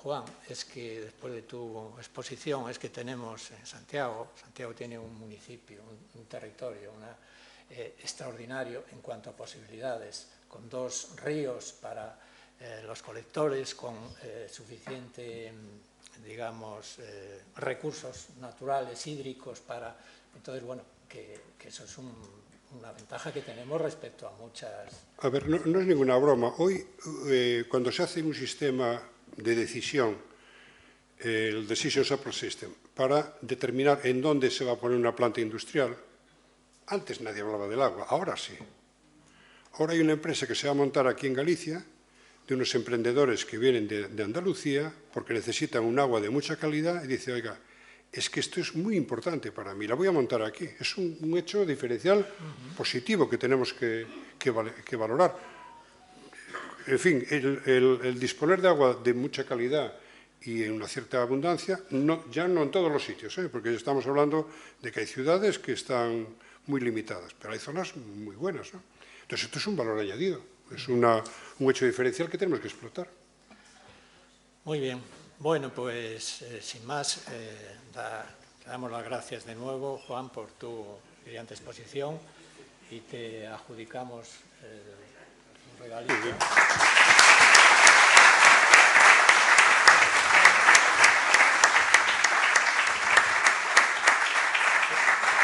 Juan, es que después de tu exposición, es que tenemos en Santiago tiene un municipio, un territorio, extraordinario en cuanto a posibilidades, con 2 ríos para los colectores, con suficiente, digamos, recursos naturales, hídricos para... Entonces, bueno, que eso es una ventaja que tenemos respecto a muchas... A ver, no es ninguna broma. Hoy, cuando se hace un sistema de decisión, el Decision Support System, para determinar en dónde se va a poner una planta industrial, antes nadie hablaba del agua, ahora sí. Ahora hay una empresa que se va a montar aquí en Galicia, de unos emprendedores que vienen de Andalucía, porque necesitan un agua de mucha calidad, y dice, oiga, es que esto es muy importante para mí, la voy a montar aquí. Es un hecho diferencial positivo que tenemos que valorar. En fin, el disponer de agua de mucha calidad y en una cierta abundancia, ya no en todos los sitios, porque ya estamos hablando de que hay ciudades que están muy limitadas, pero hay zonas muy buenas, ¿no? Entonces, esto es un valor añadido, es un hecho diferencial que tenemos que explotar. Muy bien. Bueno, pues sin más, te damos las gracias de nuevo, Juan, por tu brillante exposición y te adjudicamos un regalito.